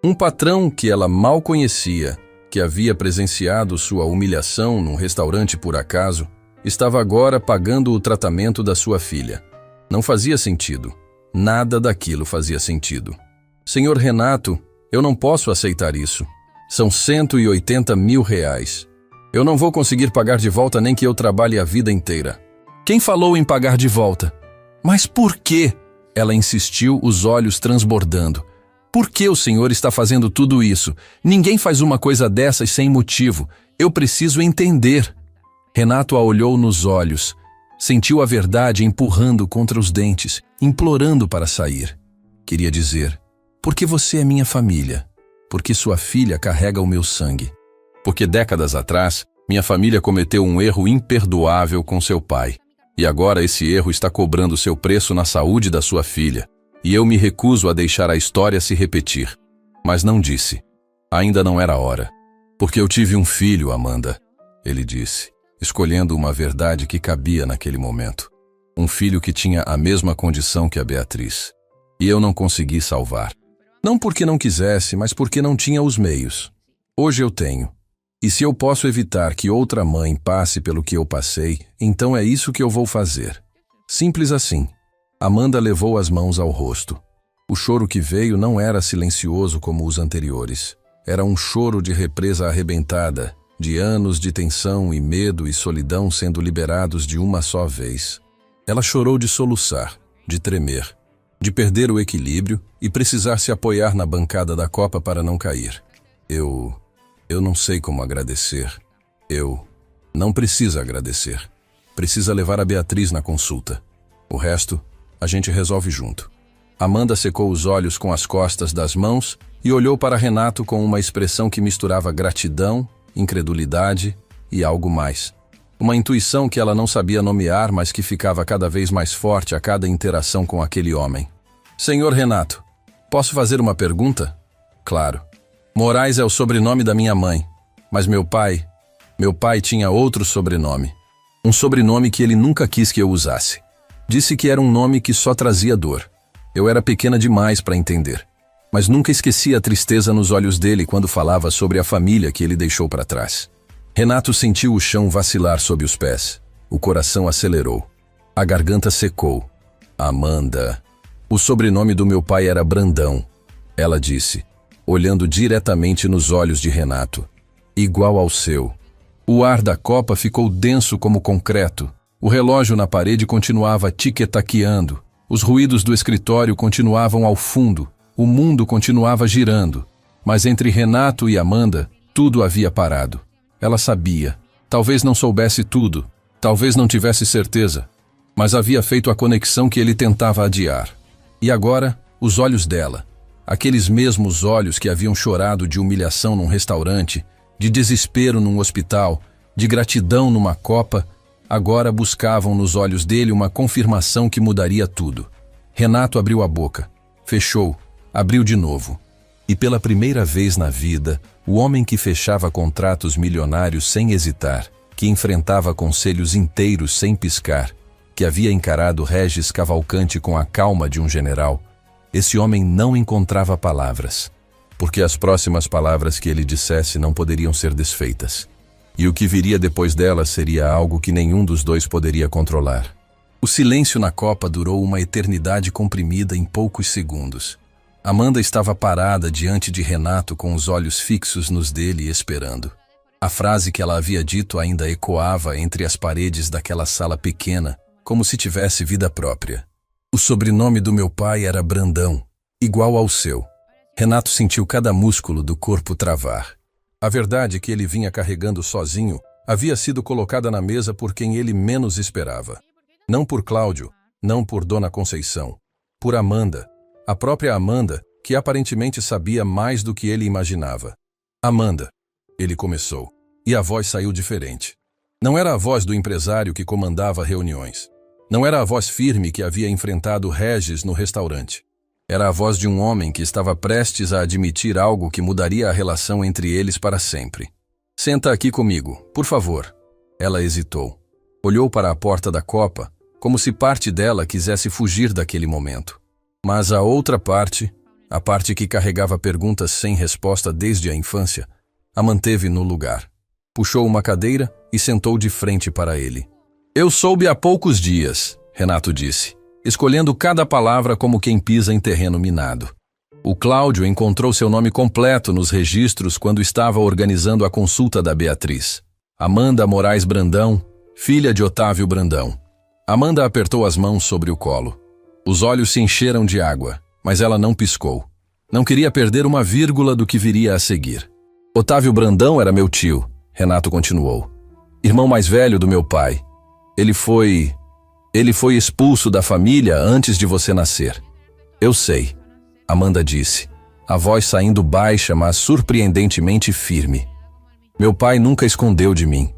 Um patrão que ela mal conhecia, que havia presenciado sua humilhação num restaurante por acaso, estava agora pagando o tratamento da sua filha. Não fazia sentido. Nada daquilo fazia sentido. Senhor Renato, eu não posso aceitar isso. São R$180 mil. Eu não vou conseguir pagar de volta nem que eu trabalhe a vida inteira. Quem falou em pagar de volta? Mas por quê? Ela insistiu, os olhos transbordando. Por que o senhor está fazendo tudo isso? Ninguém faz uma coisa dessas sem motivo. Eu preciso entender. Renato a olhou nos olhos. Sentiu a verdade empurrando contra os dentes, implorando para sair. Queria dizer, porque você é minha família. Porque sua filha carrega o meu sangue. Porque décadas atrás, minha família cometeu um erro imperdoável com seu pai. E agora esse erro está cobrando seu preço na saúde da sua filha. E eu me recuso a deixar a história se repetir. Mas não disse. Ainda não era hora. Porque eu tive um filho, Amanda, ele disse, escolhendo uma verdade que cabia naquele momento. Um filho que tinha a mesma condição que a Beatriz. E eu não consegui salvar. Não porque não quisesse, mas porque não tinha os meios. Hoje eu tenho. E se eu posso evitar que outra mãe passe pelo que eu passei, então é isso que eu vou fazer. Simples assim. Amanda levou as mãos ao rosto. O choro que veio não era silencioso como os anteriores. Era um choro de represa arrebentada, de anos de tensão e medo e solidão sendo liberados de uma só vez. Ela chorou de soluçar, de tremer, de perder o equilíbrio e precisar se apoiar na bancada da copa para não cair. Eu não sei como agradecer. Não precisa agradecer. Precisa levar a Beatriz na consulta. O resto, a gente resolve junto. Amanda secou os olhos com as costas das mãos e olhou para Renato com uma expressão que misturava gratidão, incredulidade e algo mais. Uma intuição que ela não sabia nomear, mas que ficava cada vez mais forte a cada interação com aquele homem. Senhor Renato, posso fazer uma pergunta? Claro. Moraes é o sobrenome da minha mãe, mas meu pai tinha outro sobrenome. Um sobrenome que ele nunca quis que eu usasse. Disse que era um nome que só trazia dor. Eu era pequena demais para entender. Mas nunca esqueci a tristeza nos olhos dele quando falava sobre a família que ele deixou para trás. Renato sentiu o chão vacilar sob os pés. O coração acelerou. A garganta secou. Amanda. O sobrenome do meu pai era Brandão. Ela disse, olhando diretamente nos olhos de Renato. Igual ao seu. O ar da copa ficou denso como concreto. O relógio na parede continuava tic-taqueando. Os ruídos do escritório continuavam ao fundo. O mundo continuava girando. Mas entre Renato e Amanda, tudo havia parado. Ela sabia. Talvez não soubesse tudo. Talvez não tivesse certeza. Mas havia feito a conexão que ele tentava adiar. E agora, os olhos dela. Aqueles mesmos olhos que haviam chorado de humilhação num restaurante, de desespero num hospital, de gratidão numa copa, agora buscavam nos olhos dele uma confirmação que mudaria tudo. Renato abriu a boca, fechou, abriu de novo. E pela primeira vez na vida, o homem que fechava contratos milionários sem hesitar, que enfrentava conselhos inteiros sem piscar, que havia encarado Regis Cavalcante com a calma de um general, esse homem não encontrava palavras, porque as próximas palavras que ele dissesse não poderiam ser desfeitas. E o que viria depois delas seria algo que nenhum dos dois poderia controlar. O silêncio na copa durou uma eternidade comprimida em poucos segundos. Amanda estava parada diante de Renato com os olhos fixos nos dele, esperando. A frase que ela havia dito ainda ecoava entre as paredes daquela sala pequena, como se tivesse vida própria. O sobrenome do meu pai era Brandão, igual ao seu. Renato sentiu cada músculo do corpo travar. A verdade que ele vinha carregando sozinho havia sido colocada na mesa por quem ele menos esperava. Não por Cláudio, não por Dona Conceição. Por Amanda. A própria Amanda, que aparentemente sabia mais do que ele imaginava. Amanda, ele começou, e a voz saiu diferente. Não era a voz do empresário que comandava reuniões. Não era a voz firme que havia enfrentado Regis no restaurante. Era a voz de um homem que estava prestes a admitir algo que mudaria a relação entre eles para sempre. Senta aqui comigo, por favor. Ela hesitou. Olhou para a porta da copa, como se parte dela quisesse fugir daquele momento. Mas a outra parte, a parte que carregava perguntas sem resposta desde a infância, a manteve no lugar. Puxou uma cadeira e sentou de frente para ele. Eu soube há poucos dias, Renato disse, escolhendo cada palavra como quem pisa em terreno minado. O Cláudio encontrou seu nome completo nos registros quando estava organizando a consulta da Beatriz. Amanda Moraes Brandão, filha de Otávio Brandão. Amanda apertou as mãos sobre o colo. Os olhos se encheram de água, mas ela não piscou. Não queria perder uma vírgula do que viria a seguir. Otávio Brandão era meu tio, Renato continuou. Irmão mais velho do meu pai. Ele foi expulso da família antes de você nascer. Eu sei, Amanda disse, a voz saindo baixa, mas surpreendentemente firme. Meu pai nunca escondeu de mim.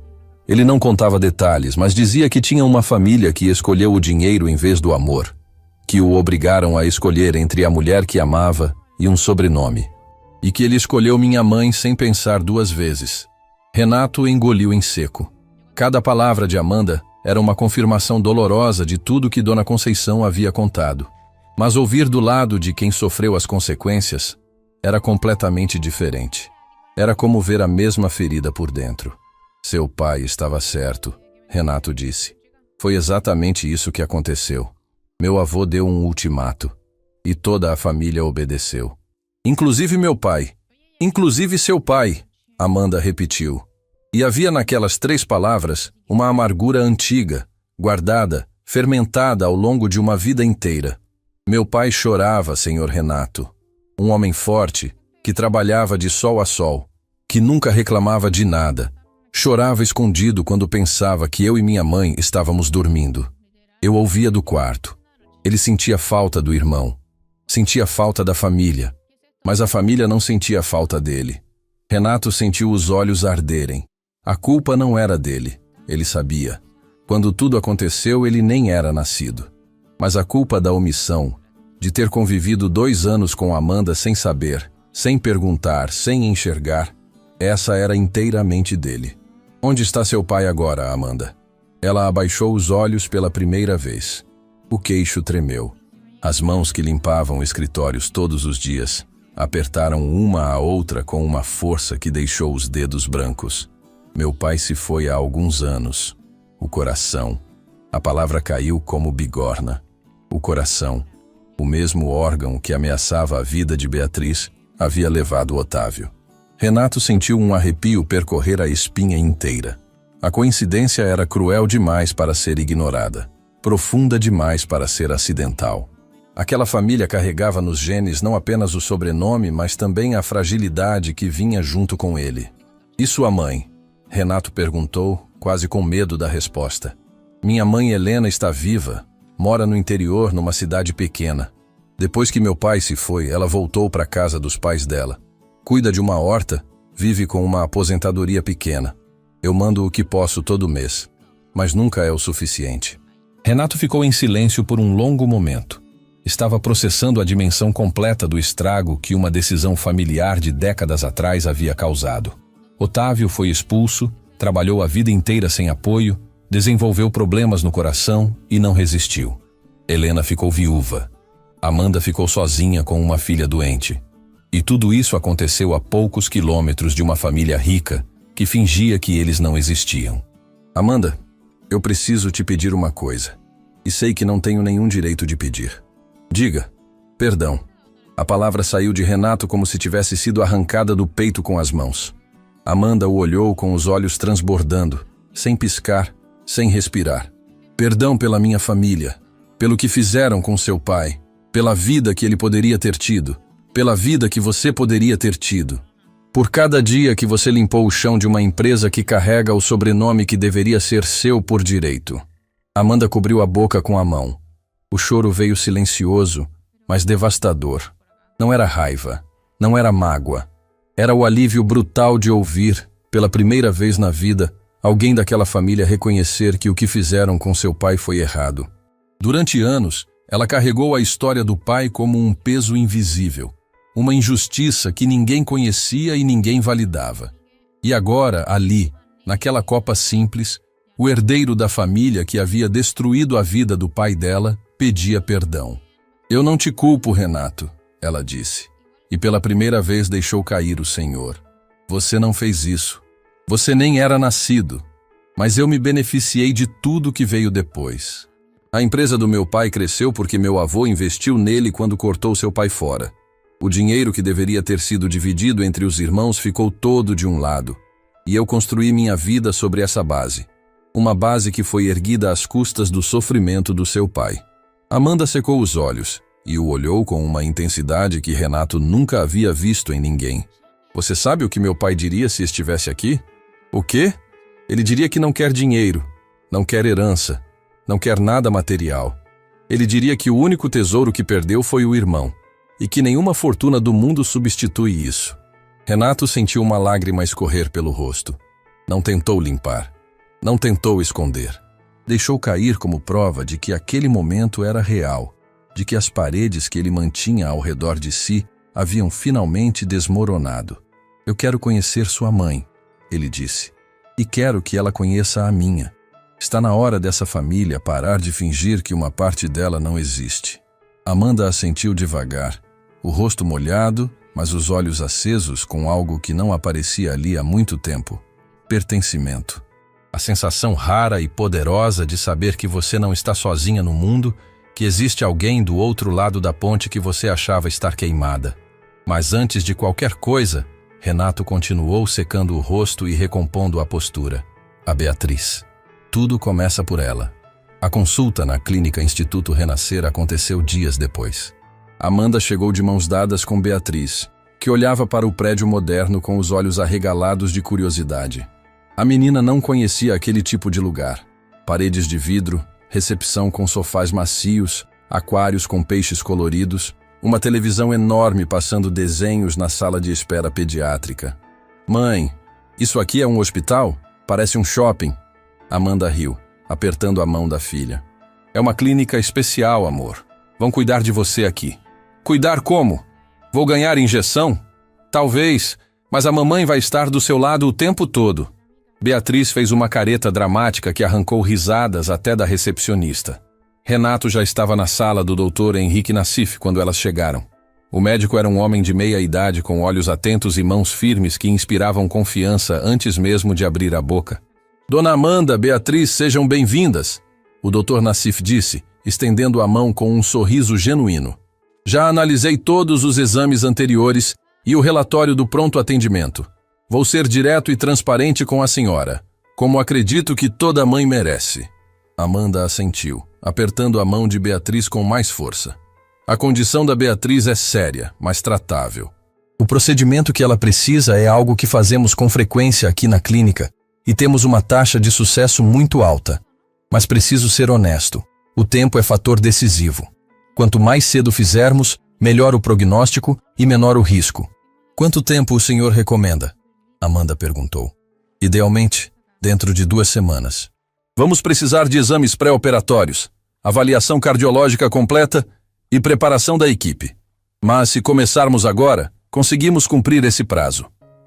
Ele não contava detalhes, mas dizia que tinha uma família que escolheu o dinheiro em vez do amor, que o obrigaram a escolher entre a mulher que amava e um sobrenome, e que ele escolheu minha mãe sem pensar duas vezes. Renato engoliu em seco. Cada palavra de Amanda era uma confirmação dolorosa de tudo que Dona Conceição havia contado. Mas ouvir do lado de quem sofreu as consequências era completamente diferente. Era como ver a mesma ferida por dentro. Seu pai estava certo, Renato disse. Foi exatamente isso que aconteceu. Meu avô deu um ultimato. E toda a família obedeceu. Inclusive meu pai. Inclusive seu pai, Amanda repetiu. E havia naquelas 3 palavras uma amargura antiga, guardada, fermentada ao longo de uma vida inteira. Meu pai chorava, senhor Renato. Um homem forte, que trabalhava de sol a sol, que nunca reclamava de nada. Chorava escondido quando pensava que eu e minha mãe estávamos dormindo. Eu ouvia do quarto. Ele sentia falta do irmão. Sentia falta da família. Mas a família não sentia falta dele. Renato sentiu os olhos arderem. A culpa não era dele, ele sabia. Quando tudo aconteceu, ele nem era nascido. Mas a culpa da omissão, de ter convivido 2 anos com Amanda sem saber, sem perguntar, sem enxergar, essa era inteiramente dele. Onde está seu pai agora, Amanda? Ela abaixou os olhos pela primeira vez. O queixo tremeu. As mãos que limpavam escritórios todos os dias apertaram uma à outra com uma força que deixou os dedos brancos. Meu pai se foi há alguns anos. O coração. A palavra caiu como bigorna. O coração. O mesmo órgão que ameaçava a vida de Beatriz havia levado Otávio. Renato sentiu um arrepio percorrer a espinha inteira. A coincidência era cruel demais para ser ignorada, profunda demais para ser acidental. Aquela família carregava nos genes não apenas o sobrenome, mas também a fragilidade que vinha junto com ele. E sua mãe? Renato perguntou, quase com medo da resposta. Minha mãe Helena está viva, mora no interior numa cidade pequena. Depois que meu pai se foi, ela voltou para a casa dos pais dela. Cuida de uma horta, vive com uma aposentadoria pequena. Eu mando o que posso todo mês, mas nunca é o suficiente. Renato ficou em silêncio por um longo momento. Estava processando a dimensão completa do estrago que uma decisão familiar de décadas atrás havia causado. Otávio foi expulso, trabalhou a vida inteira sem apoio, desenvolveu problemas no coração e não resistiu. Helena ficou viúva. Amanda ficou sozinha com uma filha doente. E tudo isso aconteceu a poucos quilômetros de uma família rica que fingia que eles não existiam. Amanda, eu preciso te pedir uma coisa. E sei que não tenho nenhum direito de pedir. Diga. Perdão. A palavra saiu de Renato como se tivesse sido arrancada do peito com as mãos. Amanda o olhou com os olhos transbordando, sem piscar, sem respirar. Perdão pela minha família, pelo que fizeram com seu pai, pela vida que ele poderia ter tido, pela vida que você poderia ter tido. Por cada dia que você limpou o chão de uma empresa que carrega o sobrenome que deveria ser seu por direito. Amanda cobriu a boca com a mão. O choro veio silencioso, mas devastador. Não era raiva, não era mágoa. Era o alívio brutal de ouvir, pela primeira vez na vida, alguém daquela família reconhecer que o que fizeram com seu pai foi errado. Durante anos, ela carregou a história do pai como um peso invisível, uma injustiça que ninguém conhecia e ninguém validava. E agora, ali, naquela copa simples, o herdeiro da família que havia destruído a vida do pai dela pedia perdão. Eu não te culpo, Renato, ela disse. E pela primeira vez deixou cair o Senhor. Você não fez isso. Você nem era nascido. Mas eu me beneficiei de tudo que veio depois. A empresa do meu pai cresceu porque meu avô investiu nele quando cortou seu pai fora. O dinheiro que deveria ter sido dividido entre os irmãos ficou todo de um lado. E eu construí minha vida sobre essa base. Uma base que foi erguida às custas do sofrimento do seu pai. Amanda secou os olhos e o olhou com uma intensidade que Renato nunca havia visto em ninguém. Você sabe o que meu pai diria se estivesse aqui? O quê? Ele diria que não quer dinheiro, não quer herança, não quer nada material. Ele diria que o único tesouro que perdeu foi o irmão, e que nenhuma fortuna do mundo substitui isso. Renato sentiu uma lágrima escorrer pelo rosto. Não tentou limpar, não tentou esconder. Deixou cair como prova de que aquele momento era real, de que as paredes que ele mantinha ao redor de si haviam finalmente desmoronado. Eu quero conhecer sua mãe, ele disse, e quero que ela conheça a minha. Está na hora dessa família parar de fingir que uma parte dela não existe. Amanda assentiu devagar, o rosto molhado, mas os olhos acesos com algo que não aparecia ali há muito tempo. Pertencimento. A sensação rara e poderosa de saber que você não está sozinha no mundo, que existe alguém do outro lado da ponte que você achava estar queimada. Mas antes de qualquer coisa, Renato continuou secando o rosto e recompondo a postura. A Beatriz. Tudo começa por ela. A consulta na clínica Instituto Renascer aconteceu dias depois. Amanda chegou de mãos dadas com Beatriz, que olhava para o prédio moderno com os olhos arregalados de curiosidade. A menina não conhecia aquele tipo de lugar. Paredes de vidro, recepção com sofás macios, aquários com peixes coloridos, uma televisão enorme passando desenhos na sala de espera pediátrica. Mãe, isso aqui é um hospital? Parece um shopping. Amanda riu, apertando a mão da filha. É uma clínica especial, amor. Vão cuidar de você aqui. Cuidar como? Vou ganhar injeção? Talvez, mas a mamãe vai estar do seu lado o tempo todo. Beatriz fez uma careta dramática que arrancou risadas até da recepcionista. Renato já estava na sala do Dr. Henrique Nassif quando elas chegaram. O médico era um homem de meia idade com olhos atentos e mãos firmes que inspiravam confiança antes mesmo de abrir a boca. Dona Amanda, Beatriz, sejam bem-vindas, o Dr. Nassif disse, estendendo a mão com um sorriso genuíno. Já analisei todos os exames anteriores e o relatório do pronto atendimento. Vou ser direto e transparente com a senhora, como acredito que toda mãe merece. Amanda assentiu, apertando a mão de Beatriz com mais força. A condição da Beatriz é séria, mas tratável. O procedimento que ela precisa é algo que fazemos com frequência aqui na clínica e temos uma taxa de sucesso muito alta. Mas preciso ser honesto, o tempo é fator decisivo. Quanto mais cedo fizermos, melhor o prognóstico e menor o risco. Quanto tempo o senhor recomenda? Amanda perguntou. Idealmente, dentro de 2 semanas. Vamos precisar de exames pré-operatórios, avaliação cardiológica completa e preparação da equipe. Mas se começarmos agora, conseguimos cumprir esse prazo.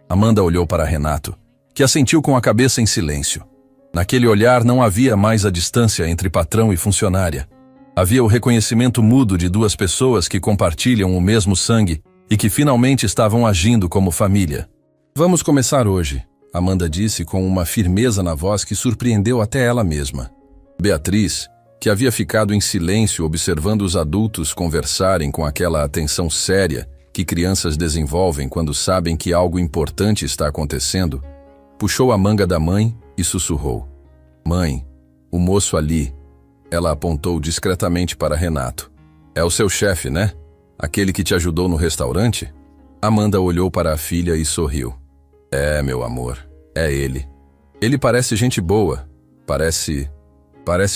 Amanda olhou para Renato, que assentiu com a cabeça em silêncio. Naquele olhar não havia mais a distância entre patrão e funcionária. Havia o reconhecimento mudo de 2 pessoas que compartilham o mesmo sangue e que finalmente estavam agindo como família. Vamos começar hoje, Amanda disse com uma firmeza na voz que surpreendeu até ela mesma. Beatriz, que havia ficado em silêncio observando os adultos conversarem com aquela atenção séria que crianças desenvolvem quando sabem que algo importante está acontecendo, puxou a manga da mãe e sussurrou. Mãe, o moço ali. Ela apontou discretamente para Renato. É o seu chefe, né? Aquele que te ajudou no restaurante? Amanda olhou para a filha e sorriu. É, meu amor, é ele. Ele parece gente boa. Parece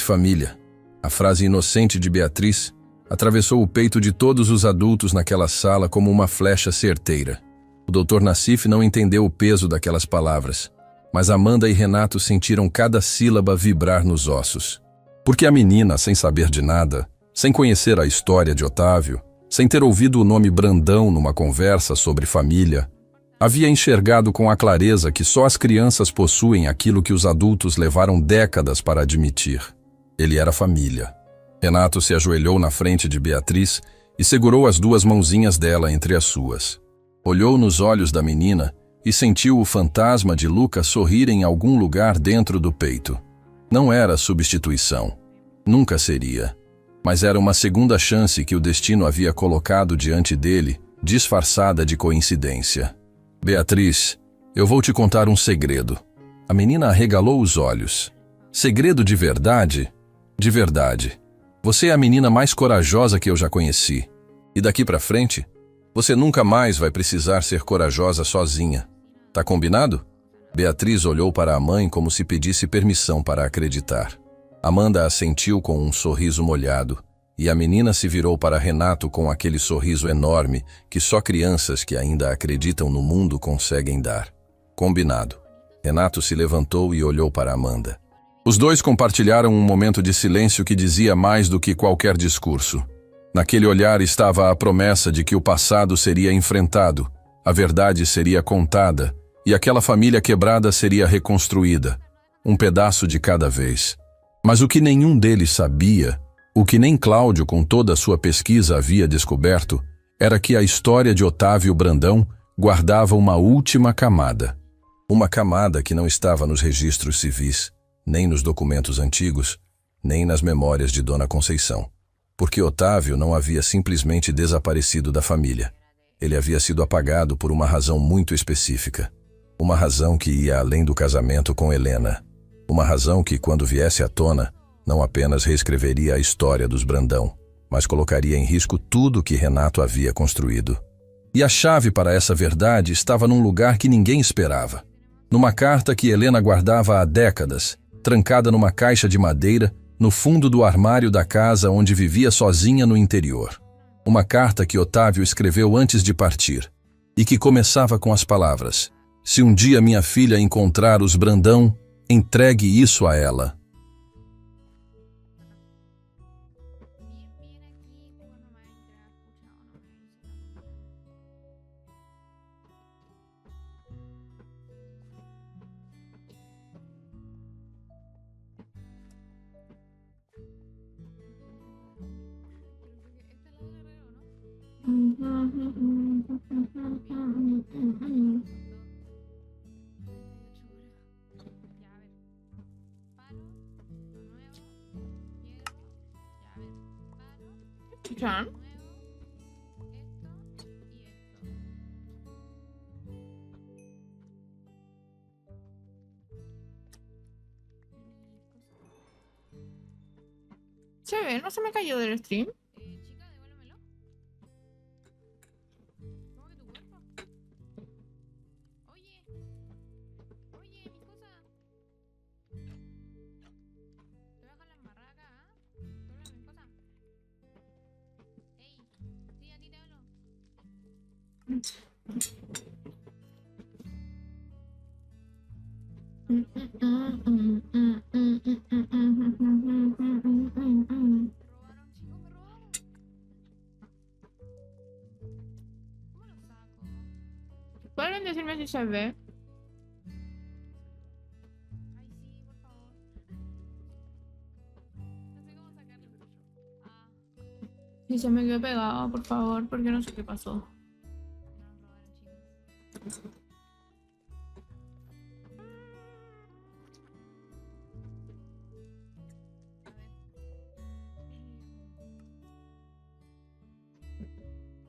família. A frase inocente de Beatriz atravessou o peito de todos os adultos naquela sala como uma flecha certeira. O Dr. Nassif não entendeu o peso daquelas palavras, mas Amanda e Renato sentiram cada sílaba vibrar nos ossos. Porque a menina, sem saber de nada, sem conhecer a história de Otávio, sem ter ouvido o nome Brandão numa conversa sobre família, havia enxergado com a clareza que só as crianças possuem aquilo que os adultos levaram décadas para admitir. Ele era família. Renato se ajoelhou na frente de Beatriz e segurou as 2 mãozinhas dela entre as suas. Olhou nos olhos da menina e sentiu o fantasma de Lucas sorrir em algum lugar dentro do peito. Não era substituição. Nunca seria. Mas era uma segunda chance que o destino havia colocado diante dele, disfarçada de coincidência. Beatriz, eu vou te contar um segredo. A menina arregalou os olhos. Segredo de verdade? De verdade. Você é a menina mais corajosa que eu já conheci. E daqui pra frente, você nunca mais vai precisar ser corajosa sozinha. Tá combinado? Beatriz olhou para a mãe como se pedisse permissão para acreditar. Amanda assentiu com um sorriso molhado, e a menina se virou para Renato com aquele sorriso enorme que só crianças que ainda acreditam no mundo conseguem dar. Combinado. Renato se levantou e olhou para Amanda. Os 2 compartilharam um momento de silêncio que dizia mais do que qualquer discurso. Naquele olhar estava a promessa de que o passado seria enfrentado, a verdade seria contada, e aquela família quebrada seria reconstruída, um pedaço de cada vez. Mas o que nenhum deles sabia, o que nem Cláudio com toda a sua pesquisa havia descoberto, era que a história de Otávio Brandão guardava uma última camada. Uma camada que não estava nos registros civis, nem nos documentos antigos, nem nas memórias de Dona Conceição. Porque Otávio não havia simplesmente desaparecido da família. Ele havia sido apagado por uma razão muito específica. Uma razão que ia além do casamento com Helena. Uma razão que, quando viesse à tona, não apenas reescreveria a história dos Brandão, mas colocaria em risco tudo que Renato havia construído. E a chave para essa verdade estava num lugar que ninguém esperava. Numa carta que Helena guardava há décadas, trancada numa caixa de madeira, no fundo do armário da casa onde vivia sozinha no interior. Uma carta que Otávio escreveu antes de partir, e que começava com as palavras: se um dia minha filha encontrar os Brandão, entregue isso a ela. ¿Escuchan? ¿Se ve? ¿No se me cayó del stream? ¿Pueden decirme si se ve? Si se me quedó pegado, por favor, porque no sé qué pasó.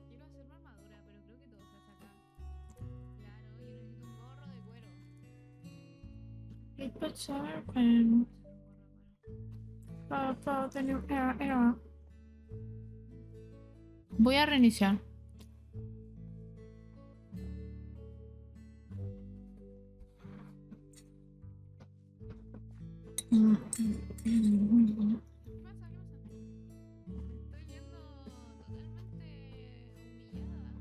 Quiero hacerme armadura, pero creo que todo se hace acá. Claro, yo necesito un gorro de cuero. It's a serpent. Voy a hacer un gorro de cuero. Voy a reiniciar. ¿Qué pasa? ¿Qué pasa? Me estoy viendo totalmente humillada.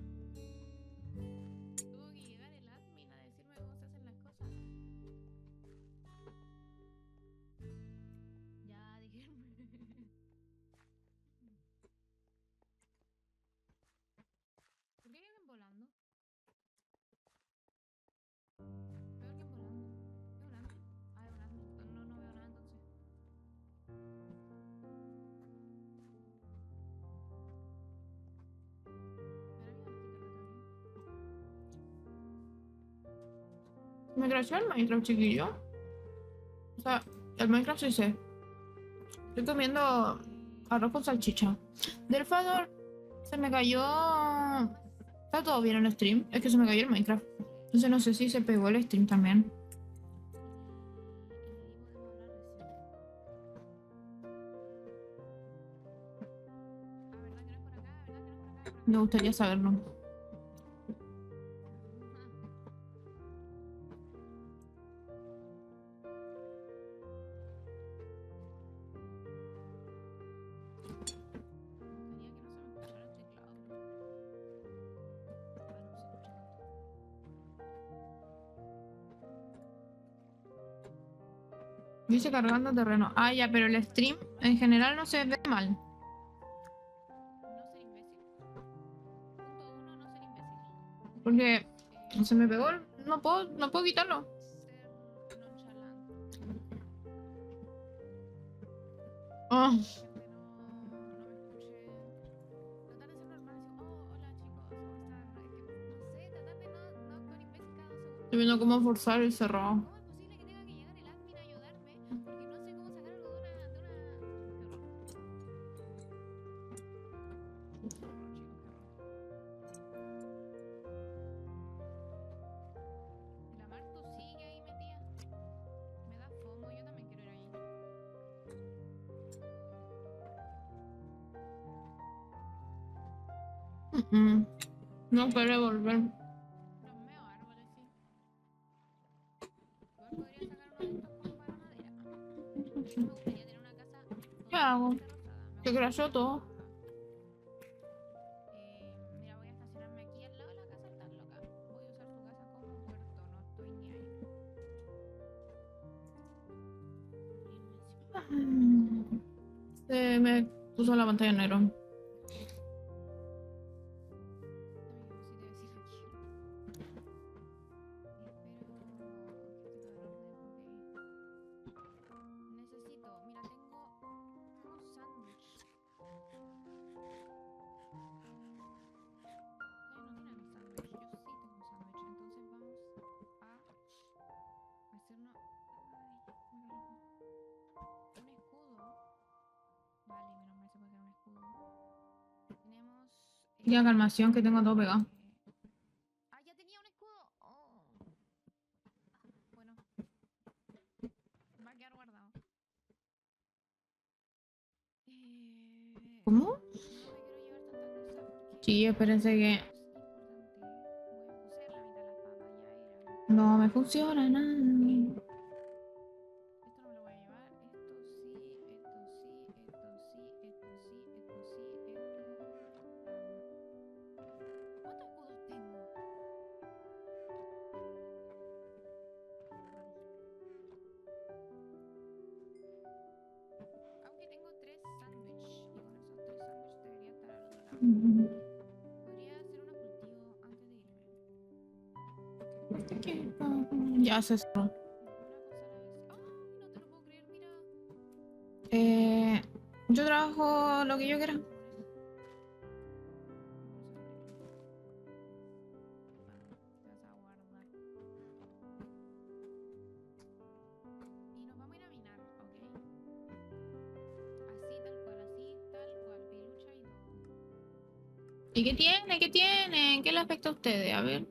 Tuvo que llegar el admin a decirme cómo se hacen las cosas. Ya, déjenme. ¿Por qué hay alguien volando? Veo a alguien volando. ¿Es un admin? Ah, es un admin. No, no veo nada entonces. Mira mi barquito, ¿lo también? ¿Me creció el Minecraft, chiquillo? O sea, el Minecraft sí sé. Estoy comiendo arroz con salchicha. Delfador, se me cayó. Está todo bien en el stream. Es que se me cayó el Minecraft. Entonces no sé si se pegó el stream también. Y podemos hablar recién. Ah, ¿verdad que no es por acá? ¿Verdad que no es por acá? Es por Me acá. gustaría saberlo. Me gustaría que no se me escuchara el teclado. Ojalá no se escuche tanto. Dice cargando terreno. Ah, ya, pero el stream en general no se ve mal. No ser imbécil. Punto uno, no ser imbécil. Porque Eh, se me pegó. No puedo quitarlo. ser nonchalant. Ah, Que la gente no me escuche. Tratar de ser normal. Así, oh, hola chicos, ¿cómo están? Es que, no sé, tratar de no actuar imbécil cada 2 estoy segundos. viendo cómo forzar el cerrado. ¿Cómo es posible que tenga que llegar el admin a ayudarme? Porque no sé cómo sacar algo de una... Qué horror. Qué horror, chicos, qué horror. Y la Martu sigue ahí metida. Me da fomo, yo también quiero ir ahí. No quiere volver. Los meo árboles, sí. Igual podría sacar uno de estos como para madera. Me gustaría tener una casa ¿Qué hago? totalmente rosada. Me Se gusta crashó la todo. rosa. Mira, voy a estacionarme aquí al lado de la casa tan loca. Voy a usar su casa como huerto, no estoy ni ahí. Se me puso la pantalla en negro. Dame qué cosita decir aquí. Espero que este cabrón ok. Necesito, mira, tengo un sándwich. Ustedes no tienen un sándwich, yo sí tengo un sándwich. Entonces vamos a hacernos. Ay, me calmo. Un escudo. Vale, menos mal se puede hacer un escudo. Tenemos. Ya, calmación, que tengo todo pegado. ¡Ah, ya tenía un escudo! Oh. Bueno, va a quedar guardado. ¿Cómo? No me quiero llevar tanta cosa porque Sí, espérense que es importante. Voy a cocer la mitad de las papas, ya era. no me funciona nada. Esto no me lo voy a llevar. Esto sí, esto sí, esto sí, esto sí, esto sí, esto. ¿Cuántos escudos tengo? Ya se cerró. Una cosa a la vez. ¡Ay, no te lo puedo creer! Mira. Yo trabajo lo que yo quiera. Y nos vamos a ir a minar, ¿ok? Así tal cual, pilucha y todo. ¿Y qué tiene? ¿Qué tienen? ¿Qué le afecta a ustedes? A ver,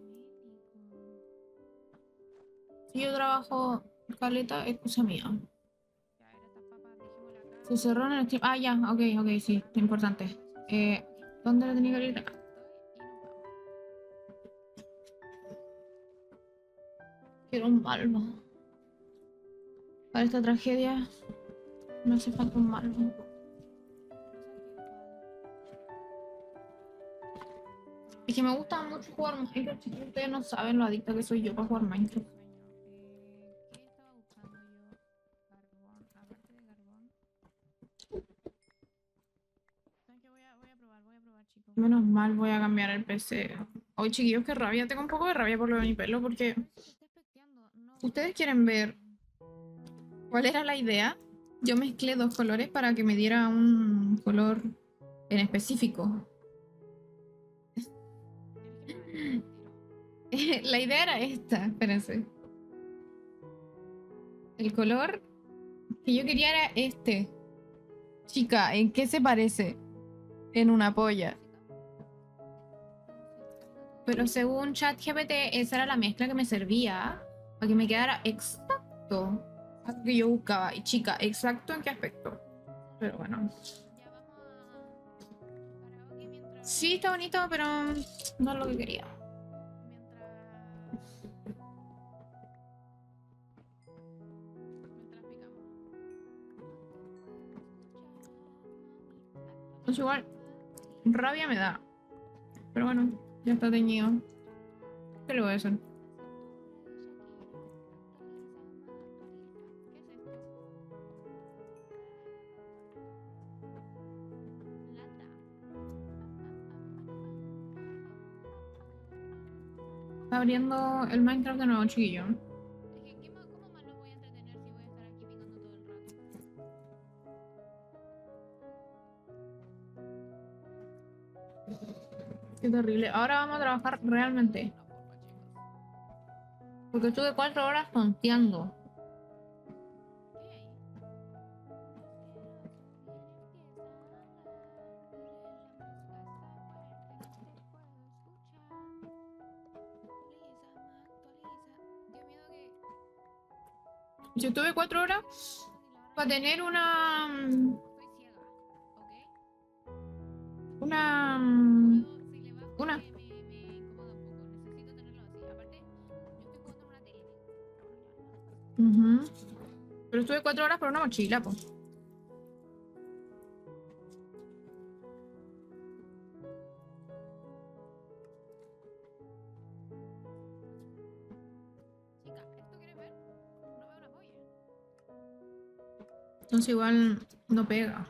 si yo trabajo caleta, es cosa mía. Ya, era estas papas, dejémosla acá. Se cerró en el stream. Ah, ya, ok, sí, importante. ¿Dónde la tenía que abrir? Acá. Quiero un Malva. Para esta tragedia me hace falta un Malva. Es que me gusta mucho jugar Minecraft. Si ustedes no saben lo adicta que soy yo para jugar Minecraft. ¿Qué estaba buscando yo? Carbón, aparte de carbón. ¿Saben qué? Voy a probar, chicos. Menos mal voy a cambiar el PC. Hoy, chiquillos, qué rabia. Tengo un poco de rabia por lo de mi pelo porque Pero si te está especteando, no. ustedes quieren ver cuál era la idea. Yo mezclé dos colores para que me diera un color en específico. La idea era esta, espérense. El color que yo quería era este. Chica, ¿en qué se parece? En una polla. Pero según ChatGPT, esa era la mezcla que me servía para que me quedara exacto a lo que yo buscaba. Y chica, ¿exacto en qué aspecto? Pero bueno. Ya vamos a karaoke mientras. Sí, está bonito, pero no es lo que quería. Mientras picamos. Pues igual, rabia me da. Pero bueno, ya está teñido. ¿Qué le voy a hacer? ¿Qué es esto? Lata. Está abriendo el Minecraft de nuevo, chiquillo. Es que, ¿cómo más lo voy a entretener si voy a estar aquí picando todo el rato? Qué terrible. Ahora vamos a trabajar realmente. Porque estuve 4 horas tonteando. Yo tuve 4 horas para tener una... Estoy ciega, ¿ok? Una... Si le bajo Una... me incomoda un poco. Necesito tenerlo así. Aparte, yo estoy jugando en una tele. Ujú. Pero estuve 4 horas por una mochila, pues. Chica, ¿esto quieres ver? No veo una polla. Entonces igual no pega.